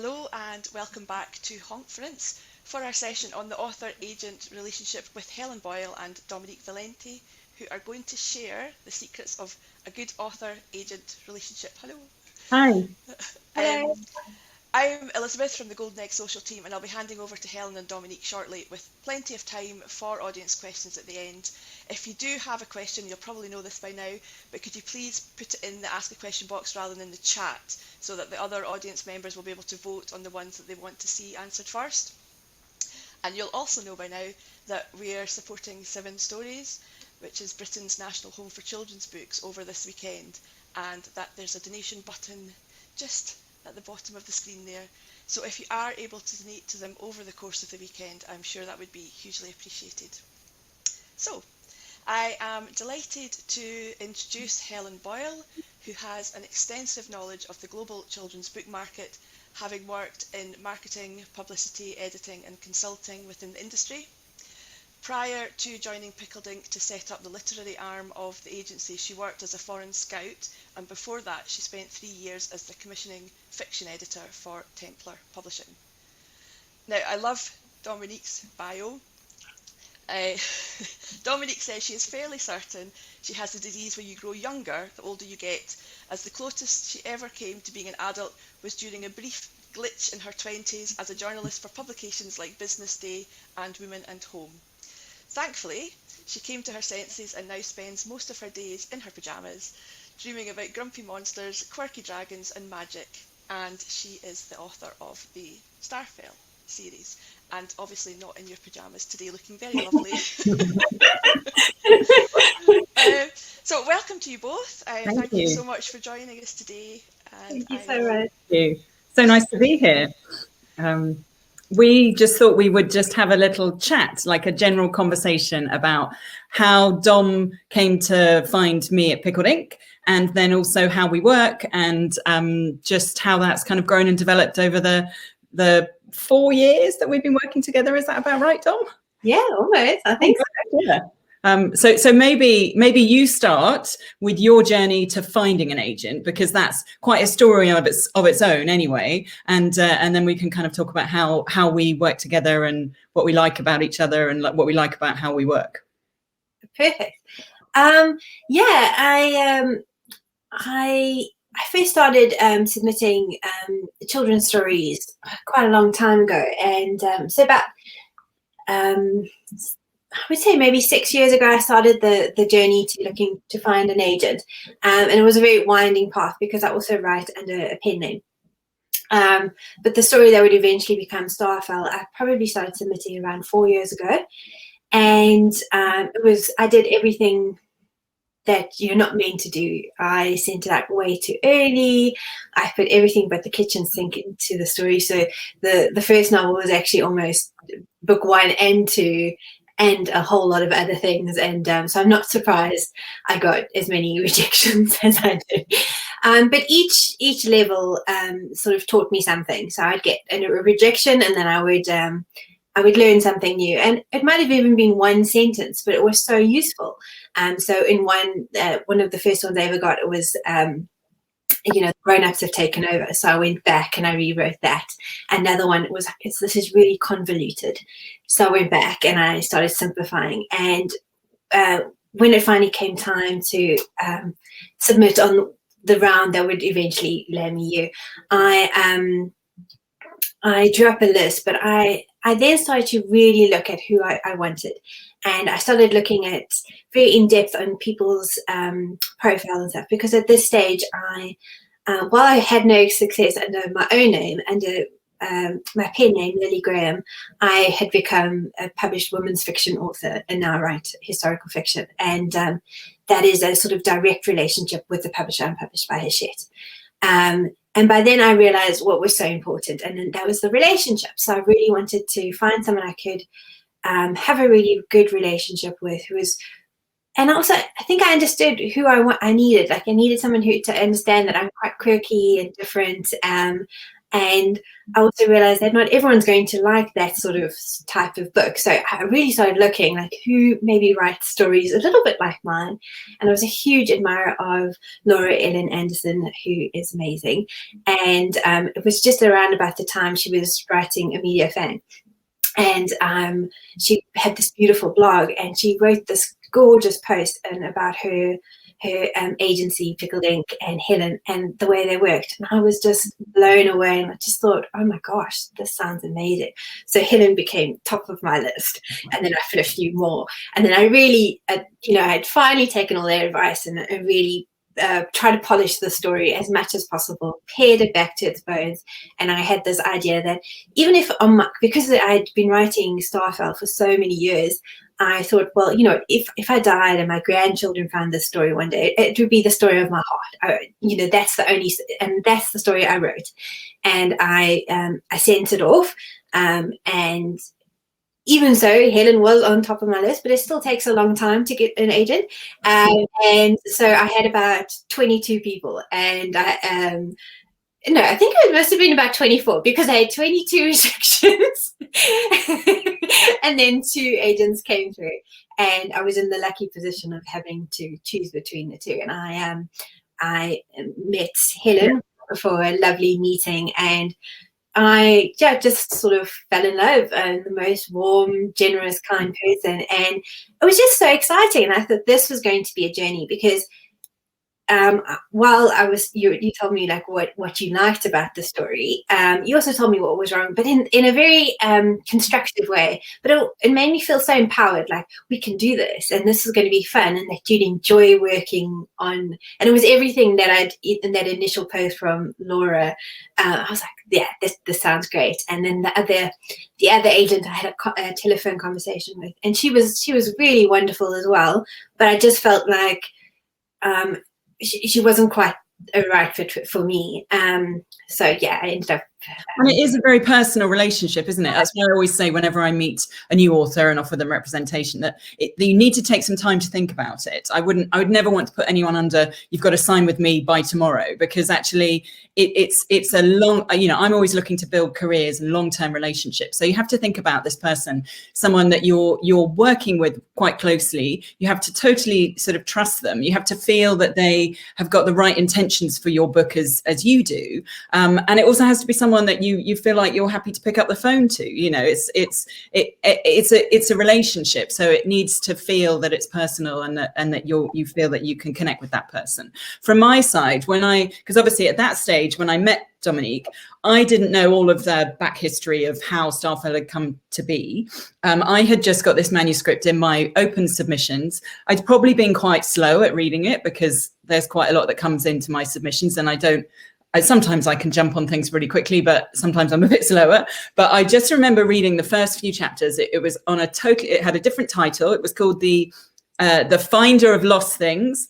Hello and welcome back to Honkference for our session on the author-agent relationship with Helen Boyle and Dominique Valente, who are going to share the secrets of a good author-agent relationship. Hello. Hi. Um, I'm Elizabeth from the Golden Egg Social team, and I'll be handing over to Helen and Dominique shortly with plenty of time for audience questions at the end. If you do have a question, you'll probably know this by now, but could you please put it in the ask a question box rather than in the chat so that the other audience members will be able to vote on the ones that they want to see answered first. And you'll also know by now that we're supporting 7stories, which is Britain's national home for children's books, over this weekend, and that there's a donation button just at the bottom of the screen there. So if you are able to donate to them over the course of the weekend, I'm sure that would be hugely appreciated. So, I am delighted to introduce Helen Boyle, who has an extensive knowledge of the global children's book market, having worked in marketing, publicity, editing and consulting within the industry. Prior to joining Pickled to set up the literary arm of the agency, she worked as a foreign scout, and before that she spent 3 years as the commissioning fiction editor for Templar Publishing. Now, I love Dominique's bio. Dominique says she is fairly certain she has the disease where you grow younger the older you get, as the closest she ever came to being an adult was during a brief glitch in her 20s as a journalist for publications like Business Day and Woman and Home. Thankfully, she came to her senses and now spends most of her days in her pyjamas, dreaming about grumpy monsters, quirky dragons and magic, and she is the author of the Starfell series, and obviously not in your pyjamas today, looking very lovely. So welcome to you both. Thank you so much for joining us today. And Thank you so much. Thank you. So nice to be here. We just thought we would just have a little chat, like a general conversation about how Dom came to find me at Pickled, and then also how we work, and just how that's kind of grown and developed over the 4 years that we've been working together. Is that about right, Dom? Yeah, almost. I think so. Yeah. So maybe you start with your journey to finding an agent, because that's quite a story of its own anyway, and then we can kind of talk about how we work together and what we like about each other and what we like about how we work. Perfect. I first started submitting children's stories quite a long time ago, and so about I would say maybe 6 years ago, I started the journey to looking to find an agent, and it was a very winding path because I also write under a pen name. But the story that would eventually become Starfell, I probably started submitting around 4 years ago, and I did everything that you're not meant to do. I sent it out way too early. I put everything but the kitchen sink into the story. So the first novel was actually almost book 1 and 2, and a whole lot of other things. And so I'm not surprised I got as many rejections as I did. But each level sort of taught me something. So I'd get a rejection, and then I would learn something new. And it might have even been one sentence, but it was so useful. So in one of the first ones I ever got, it was, grown-ups have taken over. So I went back and I rewrote that. Another one was, this is really convoluted. So I went back and I started simplifying. And when it finally came time to submit on the round that would eventually land me you, I drew up a list, but I then started to really look at who I wanted. And I started looking at very in-depth on people's profile and stuff, because at this stage, while I had no success under my own name, under my pen name, Lily Graham, I had become a published women's fiction author, and now I write historical fiction. And that is a sort of direct relationship with the publisher. I'm published by Hachette. And by then I realized what was so important, and that was the relationship. So I really wanted to find someone I could have a really good relationship with, and also I think I understood who I needed. Like I needed someone to understand that I'm quite quirky and different, And I also realized that not everyone's going to like that sort of type of book. So I really started looking like who maybe writes stories a little bit like mine. And I was a huge admirer of Laura Ellen Anderson, who is amazing. And it was just around about the time she was writing Amelia Fan. And she had this beautiful blog, and she wrote this gorgeous post about her agency, Pickled and Helen, and the way they worked. And I was just blown away, and I just thought, oh my gosh, this sounds amazing. So Helen became top of my list, and then I put a few more. And then I really, I had finally taken all their advice and really try to polish the story as much as possible, pared it back to its bones. And I had this idea that even if because I'd been writing Starfell for so many years, I thought, well, if I died and my grandchildren found this story one day, it would be the story of my heart. That's that's the story I wrote. And I sent it off. And even so, Helen was on top of my list, but it still takes a long time to get an agent. And so I had about 22 people, and I think it must have been about 24, because I had 22 rejections and then 2 agents came through, and I was in the lucky position of having to choose between the 2. And I met Helen for a lovely meeting, and I just sort of fell in love, and the most warm, generous, kind person. And it was just so exciting. And I thought this was going to be a journey, because while you told me like what you liked about the story, you also told me what was wrong, but in a very constructive way. But it made me feel so empowered, like we can do this, and this is going to be fun, and that you'd enjoy working on. And it was everything that in that initial post from Laura. I was like, yeah, this sounds great. And then the other agent I had a telephone conversation with, and she was really wonderful as well. But I just felt like she wasn't quite a right fit for me. So yeah, I ended up. And it is a very personal relationship, isn't it? That's why I always say whenever I meet a new author and offer them representation, that you need to take some time to think about it. I would never want to put anyone under, you've got to sign with me by tomorrow, because actually it's a long, I'm always looking to build careers and long-term relationships. So you have to think about this person, someone that you're working with quite closely. You have to totally sort of trust them. You have to feel that they have got the right intentions for your book as you do. And it also has to be someone that you feel like you're happy to pick up the phone to. It's a relationship, so it needs to feel that it's personal, and that you feel that you can connect with that person. From my side, because obviously at that stage when I met Dominique, I didn't know all of the back history of how Starfell had come to be. I had just got this manuscript in my open submissions. I'd probably been quite slow at reading it, because there's quite a lot that comes into my submissions, and sometimes I can jump on things really quickly, but sometimes I'm a bit slower. But I just remember reading the first few chapters. It was on it had a different title. It was called the Finder of Lost Things.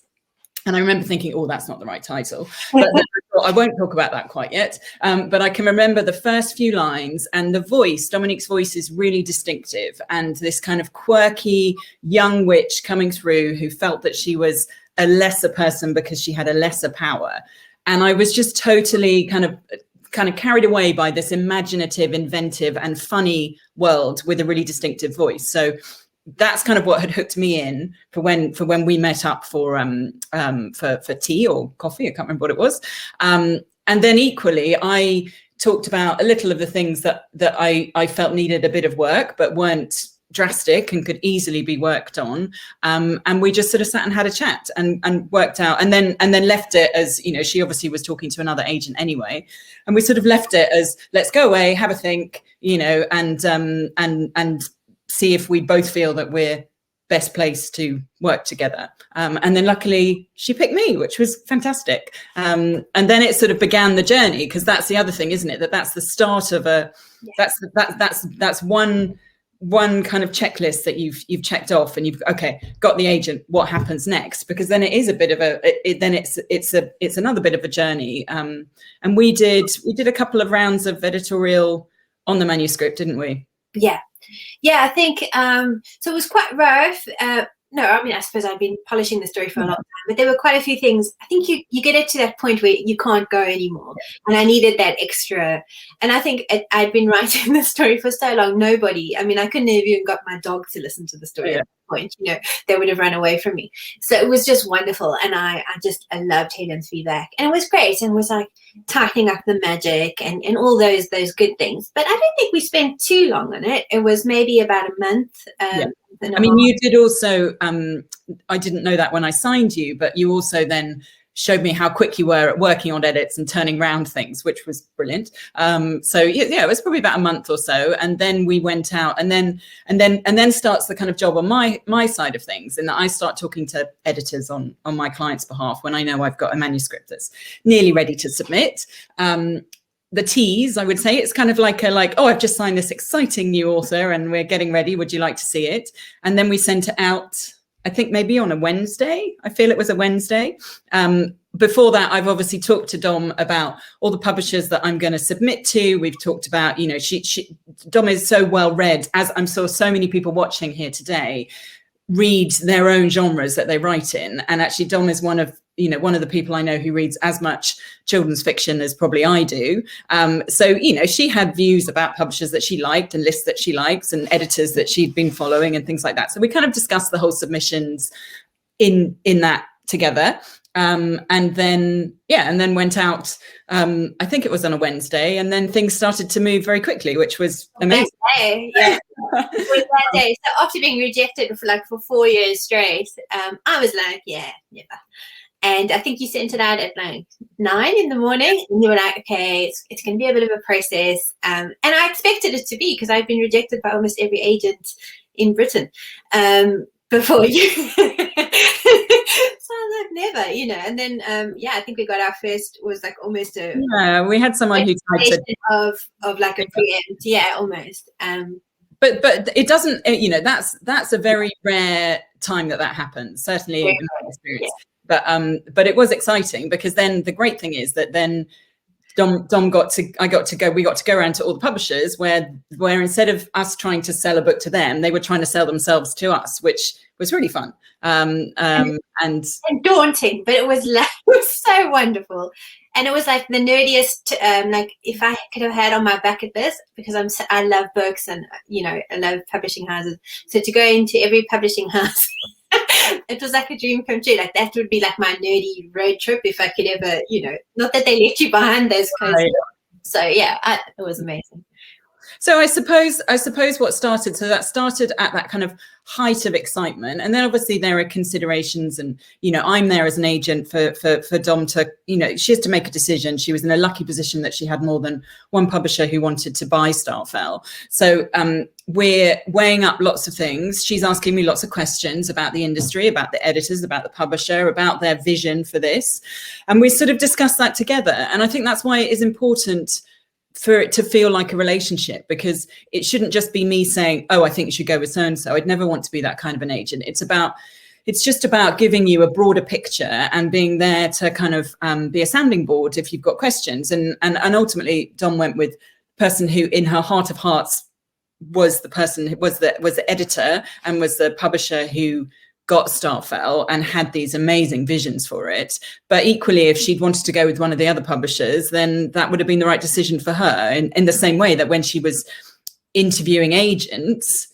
And I remember thinking, oh, that's not the right title. But then I thought, I won't talk about that quite yet. But I can remember the first few lines, and the voice, Dominique's voice, is really distinctive. And this kind of quirky young witch coming through who felt that she was a lesser person because she had a lesser power. And I was just totally kind of carried away by this imaginative, inventive, and funny world with a really distinctive voice. So that's kind of what had hooked me in for when we met up for tea or coffee. I can't remember what it was. And then equally, I talked about a little of the things that I felt needed a bit of work, but weren't drastic and could easily be worked on. And we just sort of sat and had a chat and worked out, and then left it as, she obviously was talking to another agent anyway. And we sort of left it as, let's go away, have a think, and see if we both feel that we're best placed to work together. And then luckily she picked me, which was fantastic. And then it sort of began the journey, because that's the other thing, isn't it? That's the start of that's one kind of checklist that you've checked off, and you've got the agent. What happens next? Because then it is a bit of it's another bit of a journey. And we did a couple of rounds of editorial on the manuscript, didn't we? Yeah, I think so. It was quite rough. No, I mean, I suppose I've been polishing the story for a long time, but there were quite a few things. I think you get it to that point where you can't go anymore, and I needed that extra. And I think I'd been writing the story for so long. I mean, I couldn't have even got my dog to listen to the story at that point. You know, they would have run away from me. So it was just wonderful, and I loved Helen's feedback, and it was great, and it was like tightening up the magic and all those good things. But I don't think we spent too long on it. It was maybe about a month. I mean, you did also, I didn't know that when I signed you, but you also then showed me how quick you were at working on edits and turning around things, which was brilliant. So yeah, it was probably about a month or so. And then we went out and then starts the kind of job on my side of things, in that I start talking to editors on my client's behalf when I know I've got a manuscript that's nearly ready to submit. The tease, I would say, it's kind of like oh, I've just signed this exciting new author and we're getting ready. Would you like to see it? And then we sent it out, I think maybe on a Wednesday. I feel it was a Wednesday. Before that, I've obviously talked to Dom about all the publishers that I'm going to submit to. We've talked about, you know, Dom is so well read, as I'm sure so many people watching here today read their own genres that they write in. And actually Dom is one of the people I know who reads as much children's fiction as probably I do. So, you know, she had views about publishers that she liked and lists that she likes and editors that she'd been following and things like that. So we kind of discussed the whole submissions in that together. And then went out, I think it was on a Wednesday, and then things started to move very quickly, which was amazing. That day, yeah. It was that day. So after being rejected for 4 years straight, I was like, yeah, never. And I think you sent it out at like 9 in the morning, and you were like, okay, it's going to be a bit of a process. And I expected it to be, because I've been rejected by almost every agent in Britain before you. So I was like, never, you know. And then, I think we got our first, was like almost a... Yeah, we had someone who typed it. Of like a preempt, yeah, almost. But it doesn't, you know, that's a very rare time that happens, certainly in my experience. Yeah. But it was exciting, because then the great thing is that then we got to go around to all the publishers where instead of us trying to sell a book to them, they were trying to sell themselves to us, which was really fun. And daunting, but it was so wonderful. And it was like the nerdiest, like if I could have had on my bucket list, because I love books and, you know, I love publishing houses. So to go into every publishing house, it was like a dream come true. Like that would be like my nerdy road trip if I could ever, you know, not that they let you behind those coasts. Right. So yeah, it was amazing. So I suppose what started, so that started at that kind of height of excitement. And then obviously there are considerations, and, you know, I'm there as an agent for Dom to, you know, she has to make a decision. She was in a lucky position that she had more than one publisher who wanted to buy Starfell. So we're weighing up lots of things. She's asking me lots of questions about the industry, about the editors, about the publisher, about their vision for this. And we sort of discussed that together. And I think that's why it is important for it to feel like a relationship, because it shouldn't just be me saying, oh, I think you should go with so-and-so. I'd never want to be that kind of an agent. It's just about giving you a broader picture and being there to kind of be a sounding board if you've got questions. And ultimately Dom went with the person who in her heart of hearts was the editor and was the publisher who got Starfell and had these amazing visions for it. But equally, if she'd wanted to go with one of the other publishers, then that would have been the right decision for her. In the same way that when she was interviewing agents,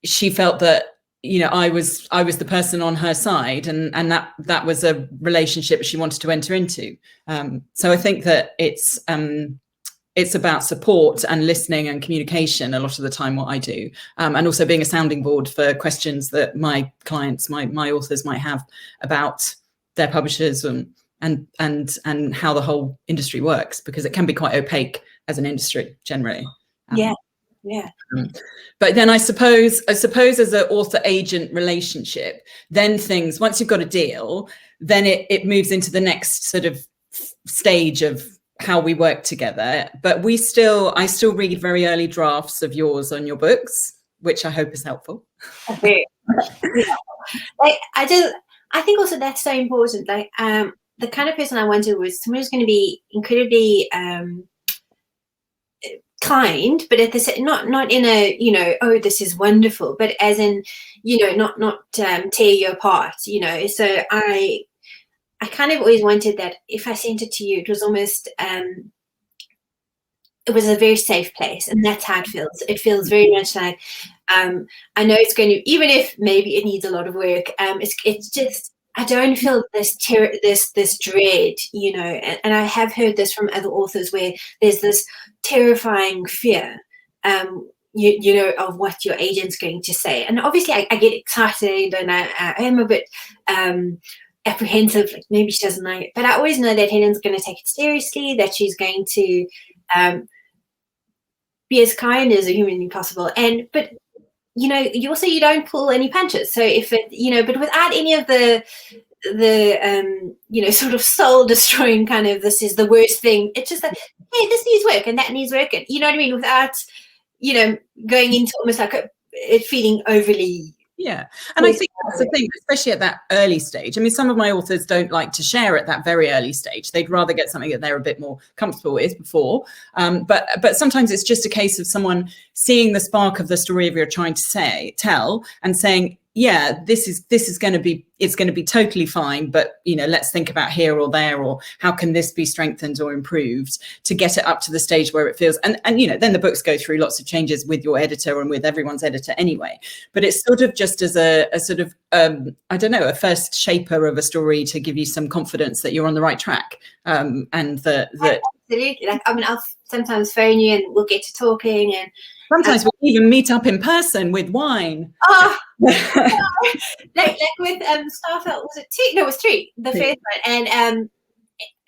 she felt that, you know, I was the person on her side, and that was a relationship she wanted to enter into. So I think that it's about support and listening and communication a lot of the time, what I do, and also being a sounding board for questions that my clients, my authors might have about their publishers and how the whole industry works, because it can be quite opaque as an industry generally. Yeah. But then I suppose as an author-agent relationship, then things, once you've got a deal, then it moves into the next sort of stage of how we work together. But I still read very early drafts of yours on your books, which I hope is helpful. Okay. Yeah. Like I think also that's so important. Like the kind of person I wanted was someone who's going to be incredibly kind, but at the same, not in a, you know, oh, this is wonderful, but as in, you know, not tear you apart, you know. So I kind of always wanted that if I sent it to you, it was almost it was a very safe place, and that's how it feels. It feels very much like I know it's going to, even if maybe it needs a lot of work. It's just, I don't feel this dread, you know, and I have heard this from other authors where there's this terrifying fear, you know, of what your agent's going to say. And obviously I get excited, and I am a bit apprehensive, like maybe she doesn't like it, but I always know that Helen's going to take it seriously, that she's going to be as kind as humanly possible. But you know, you don't pull any punches. So if it, you know, but without any of the you know, sort of soul destroying kind of, this is the worst thing. It's just like, hey, this needs work and that needs work, and you know what I mean, without, you know, going into almost like it feeling overly. Yeah. And I think that's the thing, especially at that early stage. I mean, some of my authors don't like to share at that very early stage. They'd rather get something that they're a bit more comfortable with before. But sometimes it's just a case of someone seeing the spark of the story of you're trying to tell and saying, yeah, this is going to be, it's going to be totally fine, but, you know, let's think about here or there, or how can this be strengthened or improved to get it up to the stage where it feels, and you know, then the books go through lots of changes with your editor and with everyone's editor anyway, but it's sort of just as a sort of, I don't know, a first shaper of a story to give you some confidence that you're on the right track. And that absolutely, like, I mean, I'll sometimes phone you and we'll get to talking, and sometimes we'll even meet up in person with wine. Oh, like with Starfell, was it 2? No, it was 3, the first one. And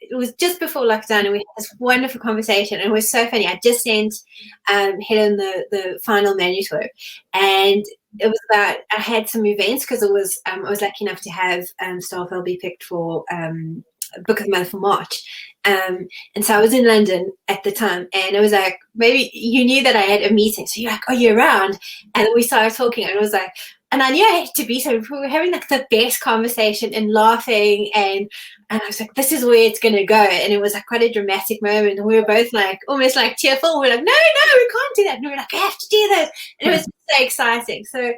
it was just before lockdown, and we had this wonderful conversation, and it was so funny. I just sent Helen the final manuscript, and it was about, I had some events because it was I was lucky enough to have Starfell be picked for Book of the Month for March. And so I was in London at the time, and it was like, maybe you knew that I had a meeting, so you're like, are you around? And we started talking, and it was like, and I knew I had to be, so we were having like the best conversation and laughing, and I was like, this is where it's going to go. And it was like quite a dramatic moment, and we were both like almost like tearful. We're like, no, we can't do that. And we were like, I have to do this, and it was so exciting. So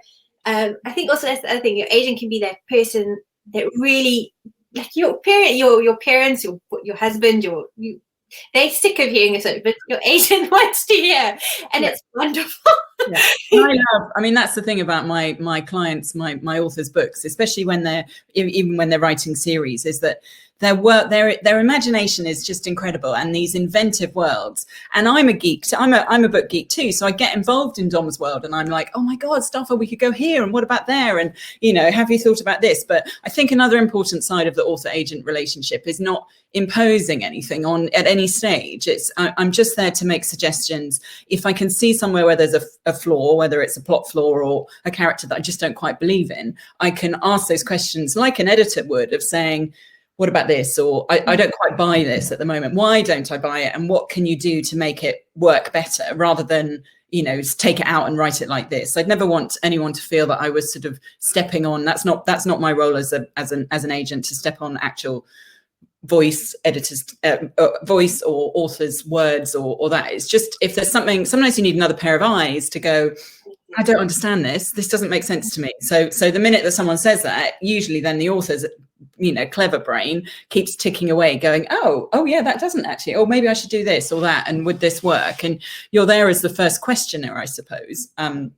I think also that's the other thing, your agent can be that person that really, like your parents, your husband, they sick of hearing it, but your agent wants to hear, and it's wonderful. Yeah. I mean, that's the thing about my clients, my authors' books, especially when they're writing series, is that their imagination is just incredible, and these inventive worlds. And I'm a geek. I'm a book geek too, so I get involved in Dom's world, and I'm like, oh my God, Starfell, we could go here, and what about there, and you know, have you thought about this? But I think another important side of the author-agent relationship is not imposing anything on at any stage. I'm just there to make suggestions. If I can see somewhere where there's a flaw, whether it's a plot flaw or a character that I just don't quite believe in, I can ask those questions like an editor would, of saying, what about this? Or I don't quite buy this at the moment. Why don't I buy it? And what can you do to make it work better, rather than, you know, take it out and write it like this? I'd never want anyone to feel that I was sort of stepping on. That's not my role as an agent, to step on actual voice editors voice or author's words or that. It's just, if there's something, sometimes you need another pair of eyes to go, I don't understand this doesn't make sense to me. So the minute that someone says that, usually then the author's, you know, clever brain keeps ticking away going, oh yeah, that doesn't actually, oh, maybe I should do this or that, and would this work? And you're there as the first questioner, I suppose. And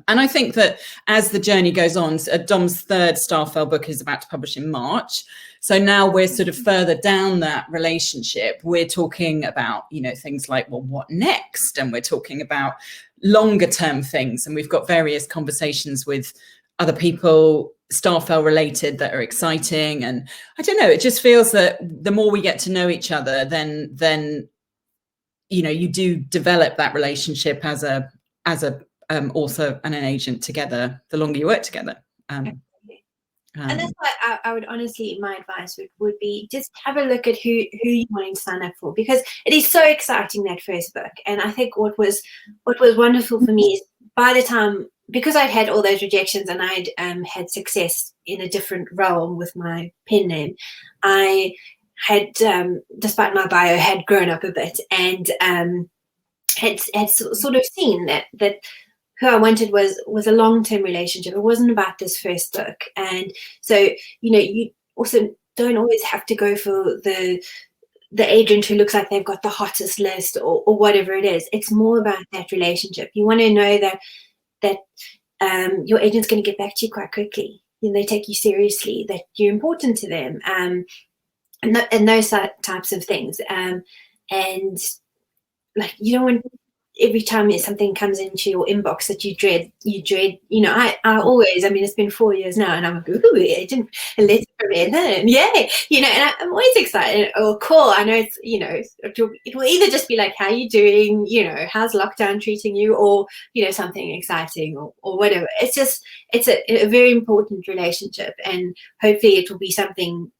I think that as the journey goes on, Dom's 3rd Starfell book is about to publish in March. So now we're sort of further down that relationship. We're talking about, you know, things like, well, what next? And we're talking about longer term things. And we've got various conversations with other people, Starfell related, that are exciting. And I don't know, it just feels that the more we get to know each other, then you know, you do develop that relationship as a author and an agent together, the longer you work together. And that's why I would honestly, my advice would be just have a look at who you want to sign up for, because it is so exciting, that first book. And I think what was wonderful for me is, by the time, because I'd had all those rejections and I'd had success in a different realm with my pen name, I had, despite my bio, had grown up a bit, and had sort of seen that who I wanted was a long-term relationship. It wasn't about this first book. And so, you also don't always have to go for the agent who looks like they've got the hottest list or whatever it is. It's more about that relationship. You want to know that your agent's going to get back to you quite quickly. They take you seriously, that you're important to them, and those types of things. And like, you don't want every time something comes into your inbox that you dread. I always, it's been 4 years now, and I'm like, ooh, agent, a letter from Helen, yay, and I'm always excited. Oh, cool. I know it's, it will either just be like, how are you doing? How's lockdown treating you? Or, something exciting or whatever. It's a very important relationship, and hopefully it will be something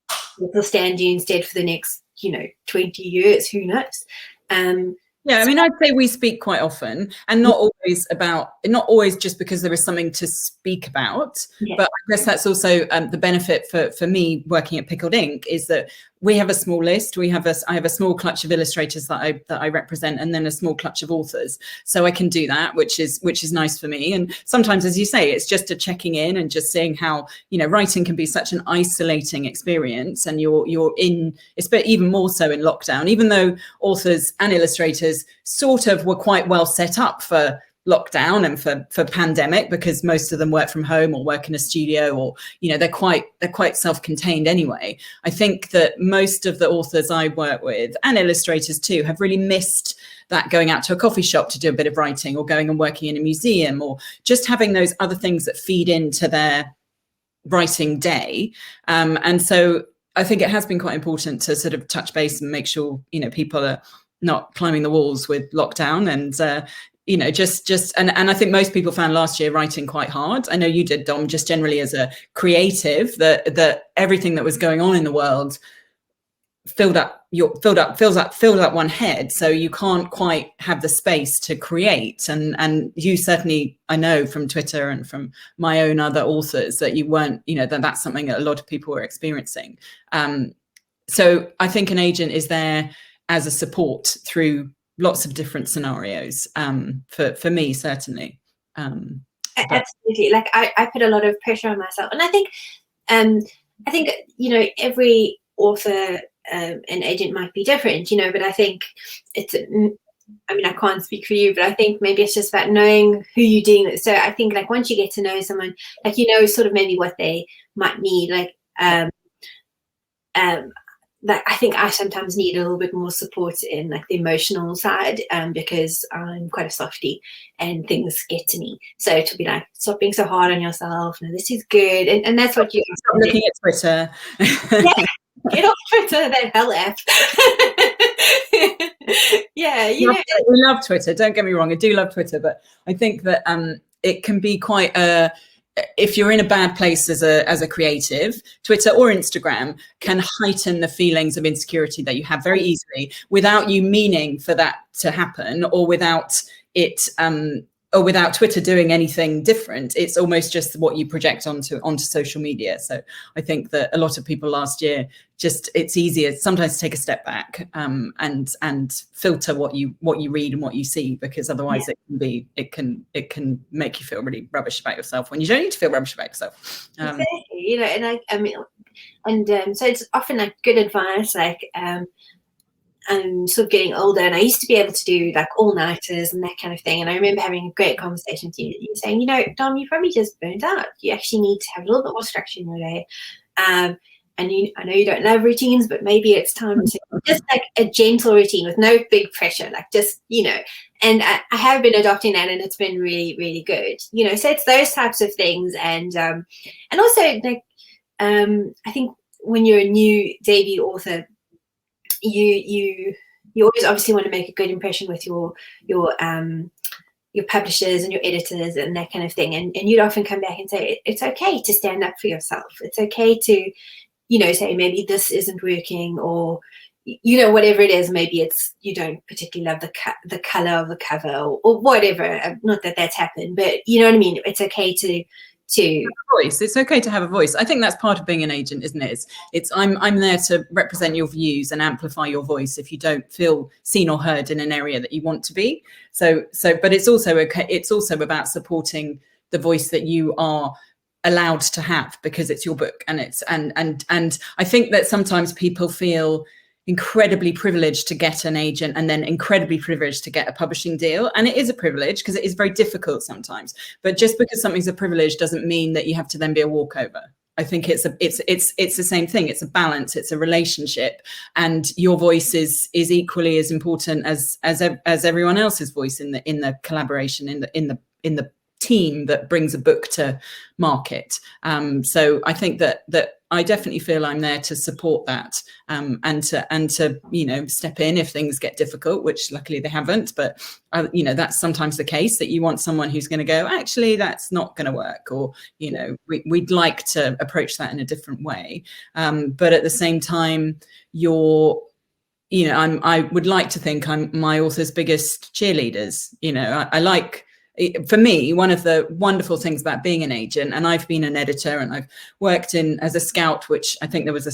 that will stand you instead for the next, 20 years, who knows? Yeah, I'd say we speak quite often, and not always just because there is something to speak about, but I guess that's also the benefit for me working at Pickled Ink is that we have a small list. I have a small clutch of illustrators that I represent, and then a small clutch of authors. So I can do that, which is nice for me. And sometimes, as you say, it's just a checking in and just seeing how, writing can be such an isolating experience, and you're in, it's even more so in lockdown, even though authors and illustrators sort of were quite well set up for lockdown and for pandemic, because most of them work from home or work in a studio, or they're quite self-contained anyway. I think that most of the authors I work with, and illustrators too, have really missed that going out to a coffee shop to do a bit of writing, or going and working in a museum, or just having those other things that feed into their writing day. And so I think it has been quite important to sort of touch base and make sure people are not climbing the walls with lockdown, and and I think most people found last year writing quite hard. I know you did, Dom, just generally as a creative, that everything that was going on in the world filled up one head, so you can't quite have the space to create. And you certainly, I know from Twitter and from my own other authors, that you weren't, that's something that a lot of people were experiencing. So I think an agent is there as a support through lots of different scenarios, for me, certainly. Absolutely. Like I put a lot of pressure on myself, and I think every author and agent might be different, but I think it's, I can't speak for you, but I think maybe it's just about knowing who you're dealing with. So I think, like, once you get to know someone, like, sort of maybe what they might need, like I think I sometimes need a little bit more support in, like, the emotional side, because I'm quite a softie and things get to me. So to be like, stop being so hard on yourself. No, this is good, and that's what you stop looking at Twitter. Yeah, get off Twitter, that hell app. Yeah, we love Twitter. Don't get me wrong, I do love Twitter, but I think that it can be quite if you're in a bad place as a creative, Twitter or Instagram can heighten the feelings of insecurity that you have very easily, without you meaning for that to happen, or without it, or without Twitter doing anything different. It's almost just what you project onto social media. So I think that a lot of people last year, it's easier sometimes to take a step back, and filter what you read and what you see, because otherwise it can make you feel really rubbish about yourself when you don't need to feel rubbish about yourself. Exactly, and so it's often like good advice, like I'm sort of getting older, and I used to be able to do like all-nighters and that kind of thing. And I remember having a great conversation with you, saying, Dom, you probably just burnt out. You actually need to have a little bit more structure in your day. And I know you don't love routines, but maybe it's time to just like a gentle routine with no big pressure, like just, and I have been adopting that, and it's been really, really good. So it's those types of things. And also, like, I think when you're a new debut author, you always obviously want to make a good impression with your publishers and your editors and that kind of thing, and you'd often come back and say it's okay to stand up for yourself. It's okay to say maybe this isn't working, or whatever it is. Maybe it's you don't particularly love the color of the cover, or whatever. Not that that's happened, but you know what I mean. It's okay to to voice. It's okay to have a voice. I think that's part of being an agent, isn't it? It's I'm there to represent your views and amplify your voice if you don't feel seen or heard in an area that you want to be. So but it's also okay. It's also about supporting the voice that you are allowed to have, because it's your book, and it's and I think that sometimes people feel incredibly privileged to get an agent, and then incredibly privileged to get a publishing deal. And it is a privilege because it is very difficult sometimes. But just because something's a privilege doesn't mean that you have to then be a walkover. I think it's the same thing. It's a balance. It's a relationship, and your voice is equally as important as everyone else's voice in the collaboration, in the team that brings a book to market. So I think that I definitely feel I'm there to support that, and to step in if things get difficult, which luckily they haven't. But that's sometimes the case, that you want someone who's going to go, actually, that's not going to work, or we'd like to approach that in a different way. But at the same time, I would like to think I'm my author's biggest cheerleaders. I like. For me, one of the wonderful things about being an agent, and I've been an editor and I've worked as a scout, which I think there was a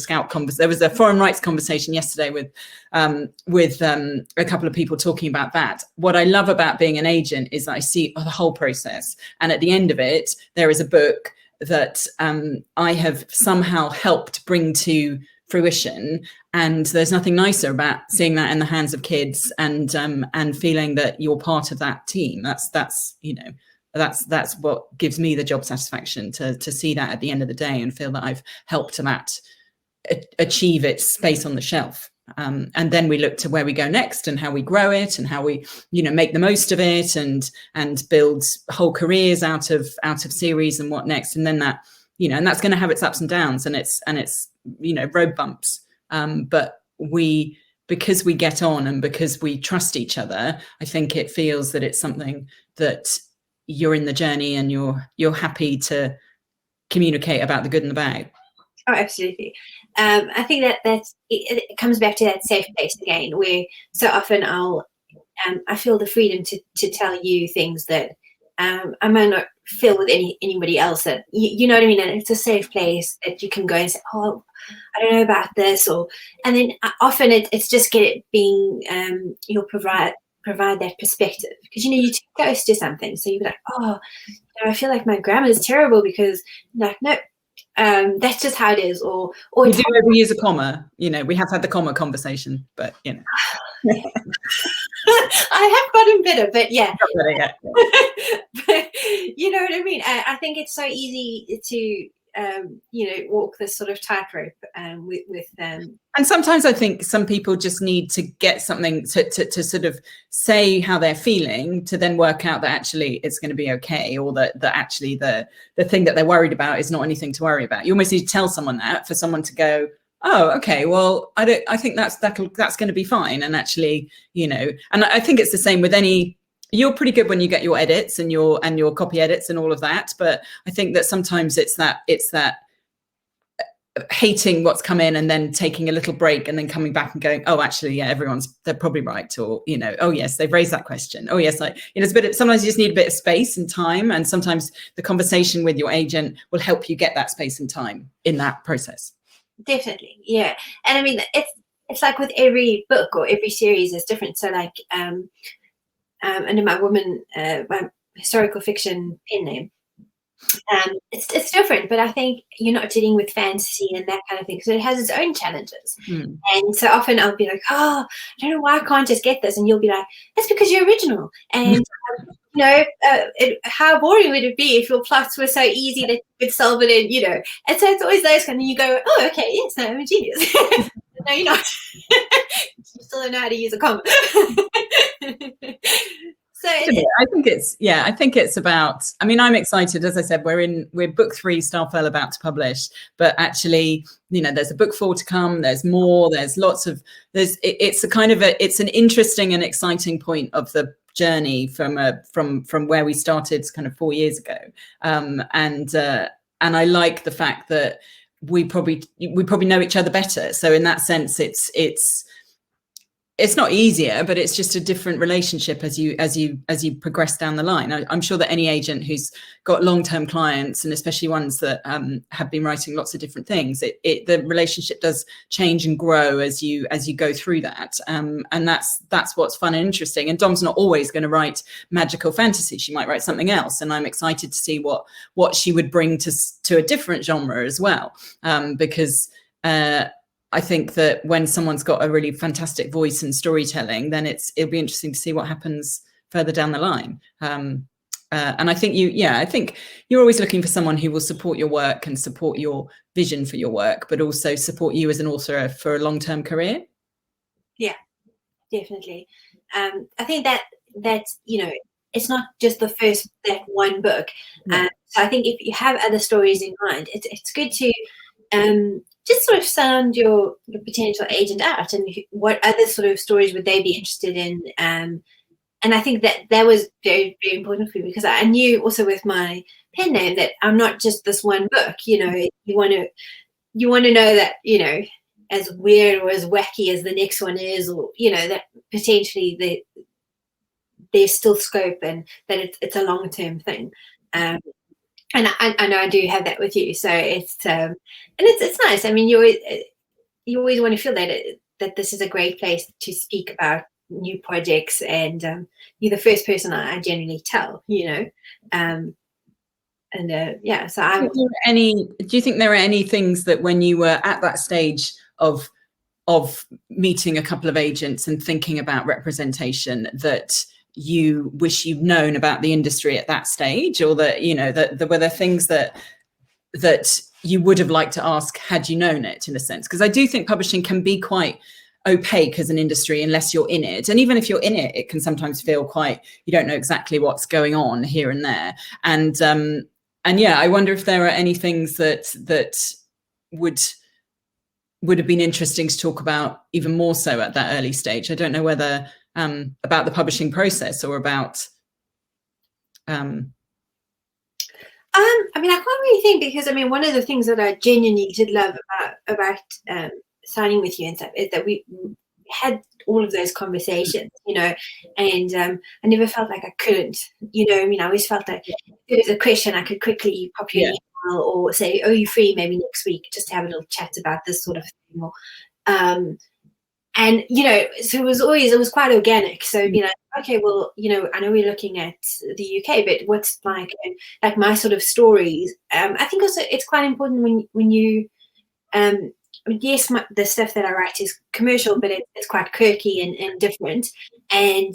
foreign rights conversation yesterday with a couple of people talking about that. What I love about being an agent is I see the whole process, and at the end of it, there is a book that I have somehow helped bring to fruition. And there's nothing nicer about seeing that in the hands of kids, and feeling that you're part of that team. That's what gives me the job satisfaction, to see that at the end of the day and feel that I've helped that achieve its space on the shelf. And then we look to where we go next, and how we grow it, and how we make the most of it, and build whole careers out of series, and what next. And then that and that's going to have its ups and downs, and it's road bumps. But because we get on, and because we trust each other, I think it feels that it's something that you're in the journey, and you're happy to communicate about the good and the bad. Oh, absolutely. I think it comes back to that safe place again, where so often I feel the freedom to tell you things that I might not feel with anybody else, that you know what I mean, and it's a safe place that you can go and say, oh, I don't know about this, and then often it's just being you'll provide that perspective, because you're too close to something, so you'll be like, oh, I feel like my grammar is terrible, because no, that's just how it is, or we do overuse a comma. We have had the comma conversation, but I have gotten better, but yeah. But you know what I mean? I think it's so easy to walk this sort of tightrope with and sometimes I think some people just need to get something to sort of say how they're feeling, to then work out that actually it's going to be okay, or that actually the thing that they're worried about is not anything to worry about. You almost need to tell someone that, for someone to go, oh, okay, well, I think that's going to be fine. And actually, and I think it's the same with you're pretty good when you get your edits and your copy edits and all of that. But I think that sometimes it's that hating what's come in, and then taking a little break, and then coming back and going, oh, actually, yeah, they're probably right. Or, oh yes, they've raised that question. Oh yes, sometimes you just need a bit of space and time. And sometimes the conversation with your agent will help you get that space and time in that process. Definitely, yeah. And I mean, it's like with every book or every series is different. So like, under my historical fiction pen name, it's different, but I think you're not dealing with fantasy and that kind of thing, so it has its own challenges. And so often I'll be like, oh, I don't know why I can't just get this, and you'll be like, that's because you're original. And how boring would it be if your plots were so easy that you could solve it in, and so it's always those kind of, you go, oh, okay, yes, no, I'm a genius. No, you're not. You still don't know how to use a comma. So I think it's about, I'm excited. As I said, we're book 3, Starfell, about to publish, but actually, there's a book 4 to come. There's more, there's lots of, it's an interesting and exciting point of the journey from where we started kind of 4 years ago. And I like the fact that we probably know each other better. So in that sense, it's not easier, but it's just a different relationship as you progress down the line. I'm sure that any agent who's got long-term clients, and especially ones that have been writing lots of different things, the relationship does change and grow as you go through that, and that's what's fun and interesting. And Dom's not always going to write magical fantasy; she might write something else, and I'm excited to see what she would bring to a different genre as well, because I think that when someone's got a really fantastic voice and storytelling, then it'll be interesting to see what happens further down the line. And I think I think you're always looking for someone who will support your work and support your vision for your work, but also support you as an author for a long-term career. Yeah, definitely. I think that it's not just that one book. Yeah. So I think if you have other stories in mind, it's good to just sort of sound your potential agent out, and what other sort of stories would they be interested in. And I think that was very, very important for me, because I knew also with my pen name that I'm not just this one book. You want to know that, as weird or as wacky as the next one is, or, that potentially there's still scope, and that it's a long-term thing. And I know I do have that with you, so it's nice. I mean, you always want to feel that this is a great place to speak about new projects, and you're the first person I generally tell, So I'm. Do you think there are any things that when you were at that stage of meeting a couple of agents and thinking about representation that you wish you'd known about the industry at that stage, or that that were there things that you would have liked to ask had you known it, in a sense? Because I do think publishing can be quite opaque as an industry unless you're in it, and even if you're in it, it can sometimes feel quite, you don't know exactly what's going on here and there. And I wonder if there are any things that would have been interesting to talk about even more so at that early stage. I don't know whether about the publishing process or about I mean, I can't really think, because one of the things that I genuinely did love about signing with you and stuff is that we had all of those conversations, and I never felt like I couldn't, I always felt like if there was a question, I could quickly pop you an email or say, "Oh, you free maybe next week, just to have a little chat about this sort of thing," or and so it was quite organic. So okay, well, I know we're looking at the UK, but what's like my sort of stories. I think also it's quite important when you yes, the stuff that I write is commercial, but it's quite quirky and different, and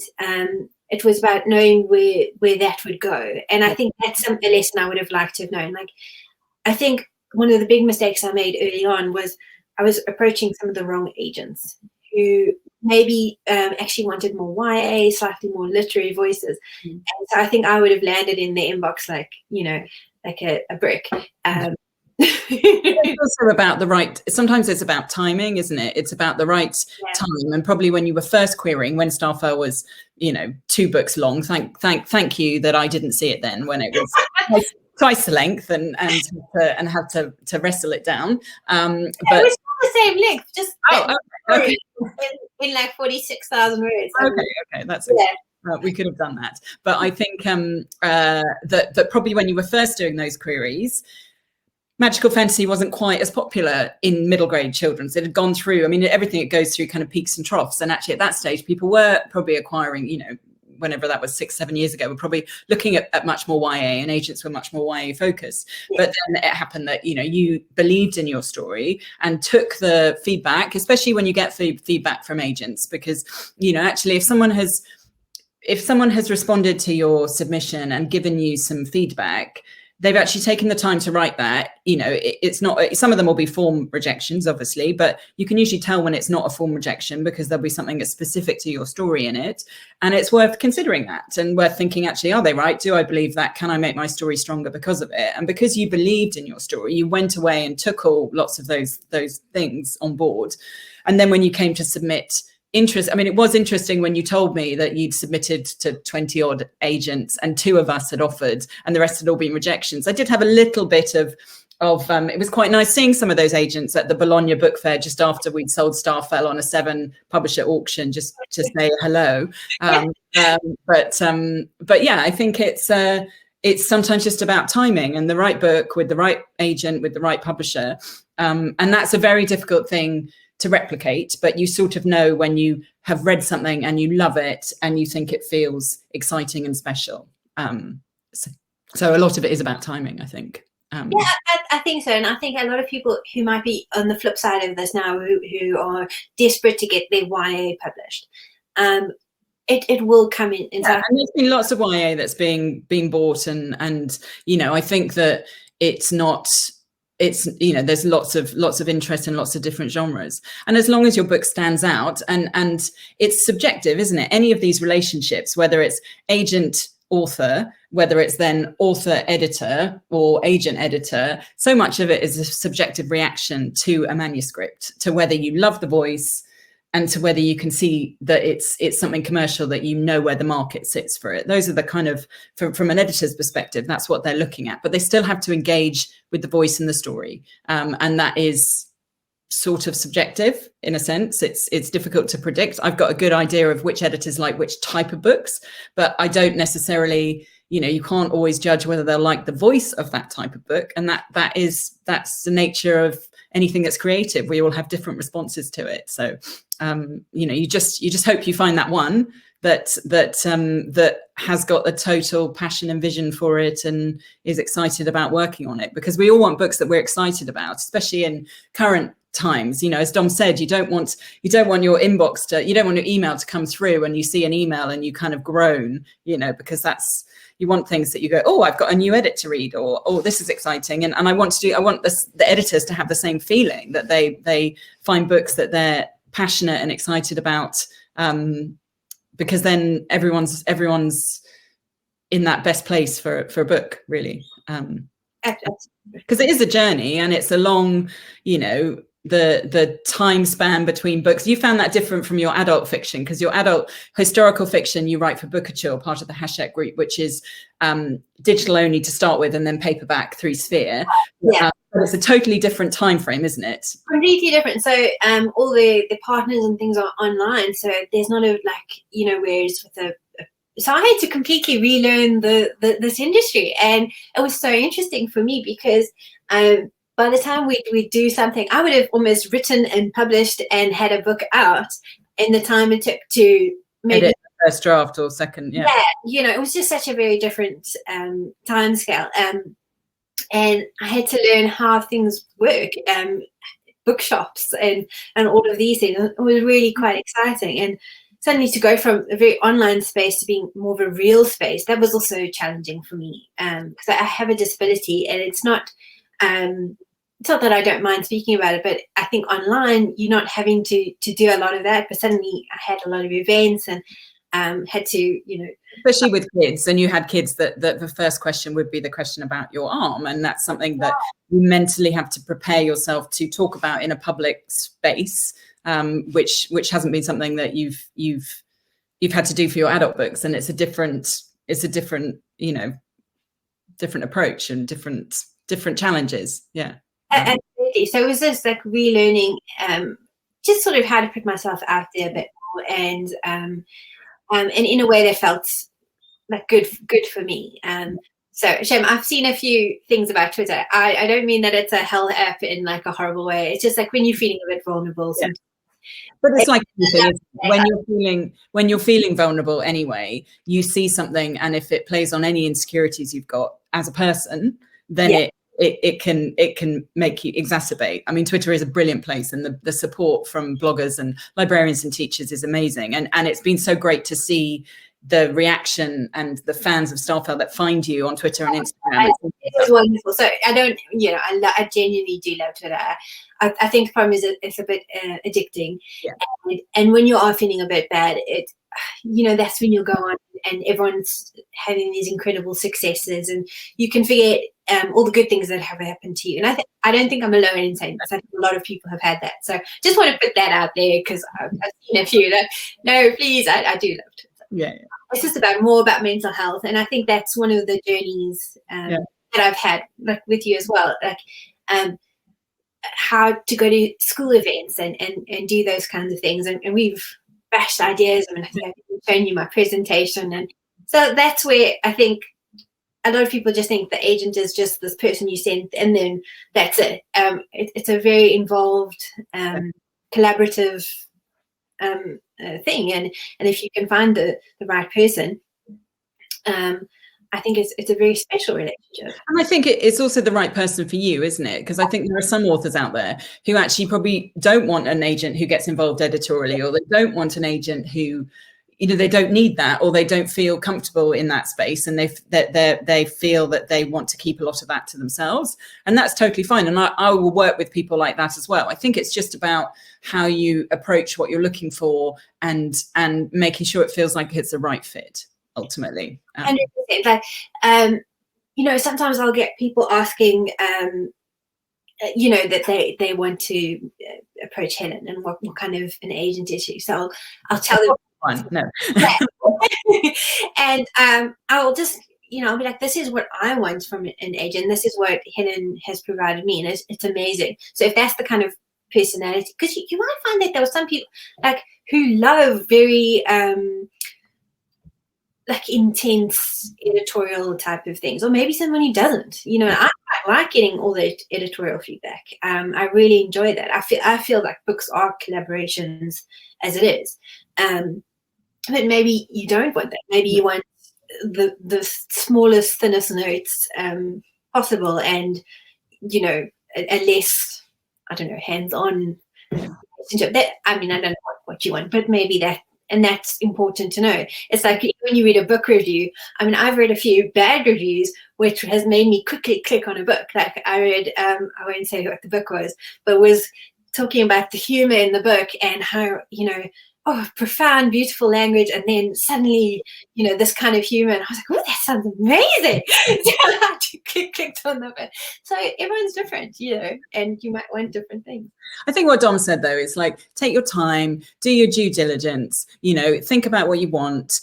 it was about knowing where that would go. And I think that's a lesson I would have liked to have known. Like, I think one of the big mistakes I made early on was I was approaching some of the wrong agents who maybe actually wanted more YA, slightly more literary voices. And so I think I would have landed in the inbox like a brick. It's also about the right, sometimes it's about timing, isn't it? It's about the right time. And probably when you were first querying, when Starfell was 2 books long, thank you that I didn't see it then, when it was twice the length, and had to wrestle it down. But it was the same length, just okay. in like 46,000 words. Okay, that's we could have done that. But I think that probably when you were first doing those queries, magical fantasy wasn't quite as popular in middle grade children's. It had gone through, everything it goes through kind of peaks and troughs. And actually at that stage, people were probably acquiring, whenever that was 6-7 years ago, we're probably looking at much more YA, and agents were much more YA focused. But then it happened that, you believed in your story and took the feedback, especially when you get feedback from agents, because, actually if someone has responded to your submission and given you some feedback, they've actually taken the time to write that. It's not, some of them will be form rejections, obviously, but you can usually tell when it's not a form rejection, because there'll be something that's specific to your story in it. And it's worth considering that, and worth thinking, actually, are they right? Do I believe that? Can I make my story stronger because of it? And because you believed in your story, you went away and took lots of those things on board. And then when you came to submit, it was interesting when you told me that you'd submitted to 20 odd agents and 2 of us had offered and the rest had all been rejections. I did have a little bit of it was quite nice seeing some of those agents at the Bologna Book Fair just after we'd sold Starfell on a 7 publisher auction, just to say hello. But yeah, I think it's sometimes just about timing and the right book with the right agent, with the right publisher. And that's a very difficult thing to replicate, but you sort of know when you have read something and you love it and you think it feels exciting and special. So a lot of it is about timing, I think. Yeah, I think so. And I think a lot of people who might be on the flip side of this now, who are desperate to get their YA published, it will come in. Yeah, and there's been lots of YA that's being bought, and I think that it's there's lots of interest in lots of different genres, and as long as your book stands out, and it's subjective, isn't it? Any of these relationships, whether it's agent author, whether it's then author editor or agent editor, so much of it is a subjective reaction to a manuscript, to whether you love the voice and to whether you can see that it's something commercial, that where the market sits for it. Those are the kind of, from an editor's perspective, that's what they're looking at, but they still have to engage with the voice and the story, and that is sort of subjective in a sense. It's difficult to predict. I've got a good idea of which editors like which type of books, but I don't necessarily, you can't always judge whether they'll like the voice of that type of book. And that's the nature of anything that's creative. We all have different responses to it. So, you just hope you find that one that has got a total passion and vision for it and is excited about working on it, because we all want books that we're excited about, especially in current times. As Dom said, you don't want your inbox you don't want your email to come through and you see an email and you kind of groan, because you want things that you go, oh, I've got a new edit to read, or oh, this is exciting, and I want the editors to have the same feeling, that they find books that they're passionate and excited about, because then everyone's in that best place for a book, really, because it is a journey and it's a long, the time span between books. You found that different from your adult fiction, because your adult historical fiction you write for Bookouture, part of the Hachette group, which is digital only to start with and then paperback through Sphere. Yeah. But it's a totally different time frame, isn't it? Completely different. So all the partners and things are online, so there's not whereas with so I had to completely relearn this industry, and it was so interesting for me because by the time we do something, I would have almost written and published and had a book out in the time it took to maybe edit the first draft or second. Yeah, it was just such a very different time scale, and I had to learn how things work, bookshops and all of these things. It was really quite exciting, and suddenly to go from a very online space to being more of a real space, that was also challenging for me, because I have a disability, and it's not that I don't mind speaking about it, but I think online you're not having to do a lot of that. But suddenly I had a lot of events and had to, especially with kids, and you had kids that the first question would be the question about your arm, and that's something that you mentally have to prepare yourself to talk about in a public space, which hasn't been something that you've had to do for your adult books, and it's a different different approach and different challenges. Yeah. Absolutely. So it was just like relearning, just sort of how to put myself out there a bit more, and in a way that felt like good for me. So Shem, I've seen a few things about Twitter. I don't mean that it's a hell app in like a horrible way. It's just like when you're feeling a bit vulnerable. Yeah. But it's like when you're feeling vulnerable anyway, you see something, and if it plays on any insecurities you've got as a person, then it can make you exacerbate. I mean, Twitter is a brilliant place, and the support from bloggers and librarians and teachers is amazing. And it's been so great to see the reaction and the fans of Starfell that find you on Twitter and Instagram. It was wonderful. So I genuinely do love Twitter. I think the problem is it's a bit addicting. Yeah. And when you are feeling a bit bad, that's when you'll go on and everyone's having these incredible successes, and you can forget all the good things that have happened to you. And I don't think I'm alone in saying this. I think a lot of people have had that. So just want to put that out there, because I've seen a few that, no, please, I do love Twitter. Yeah. It's just more about mental health, and I think that's one of the journeys that I've had, like with you as well, like how to go to school events and do those kinds of things, and we've bashed ideas. I mean, I think I've shown you my presentation, and so that's where I think a lot of people just think the agent is just this person you send and then that's it. It's a very involved, collaborative thing, and if you can find the right person, I think it's a very special relationship. And I think it's also the right person for you, isn't it? Because I think there are some authors out there who actually probably don't want an agent who gets involved editorially, or they don't want an agent who, you know, they don't need that, or they don't feel comfortable in that space, and they feel that they want to keep a lot of that to themselves, and that's totally fine. And I will work with people like that as well. I think it's just about how you approach what you're looking for, and making sure it feels like it's the right fit ultimately. 100%. Like, you know, sometimes I'll get people asking, you know, that they want to approach Helen and what kind of an agent is she. So I'll tell them. No. And I'll just, you know, I'll be like, this is what I want from an agent. This is what Helen has provided me, and it's amazing. So if that's the kind of personality, because you might find that there were some people like who love very like intense editorial type of things, or maybe someone who doesn't. You know, I like getting all the editorial feedback. I really enjoy that. I feel like books are collaborations as it is. But maybe you don't want that. Maybe you want the smallest, thinnest notes possible, and, you know, a less, I don't know, hands-on relationship. That, I mean, I don't know what you want, but maybe that. And that's important to know. It's like when you read a book review. I mean, I've read a few bad reviews, which has made me quickly click on a book. Like I read, I won't say what the book was, but was talking about the humor in the book and how, you know, oh, profound, beautiful language, and then suddenly, you know, this kind of humor. And I was like, oh, that sounds amazing. So I clicked on that bit. So everyone's different, you know, and you might want different things. I think what Dom said, though, is like, take your time, do your due diligence, you know, think about what you want.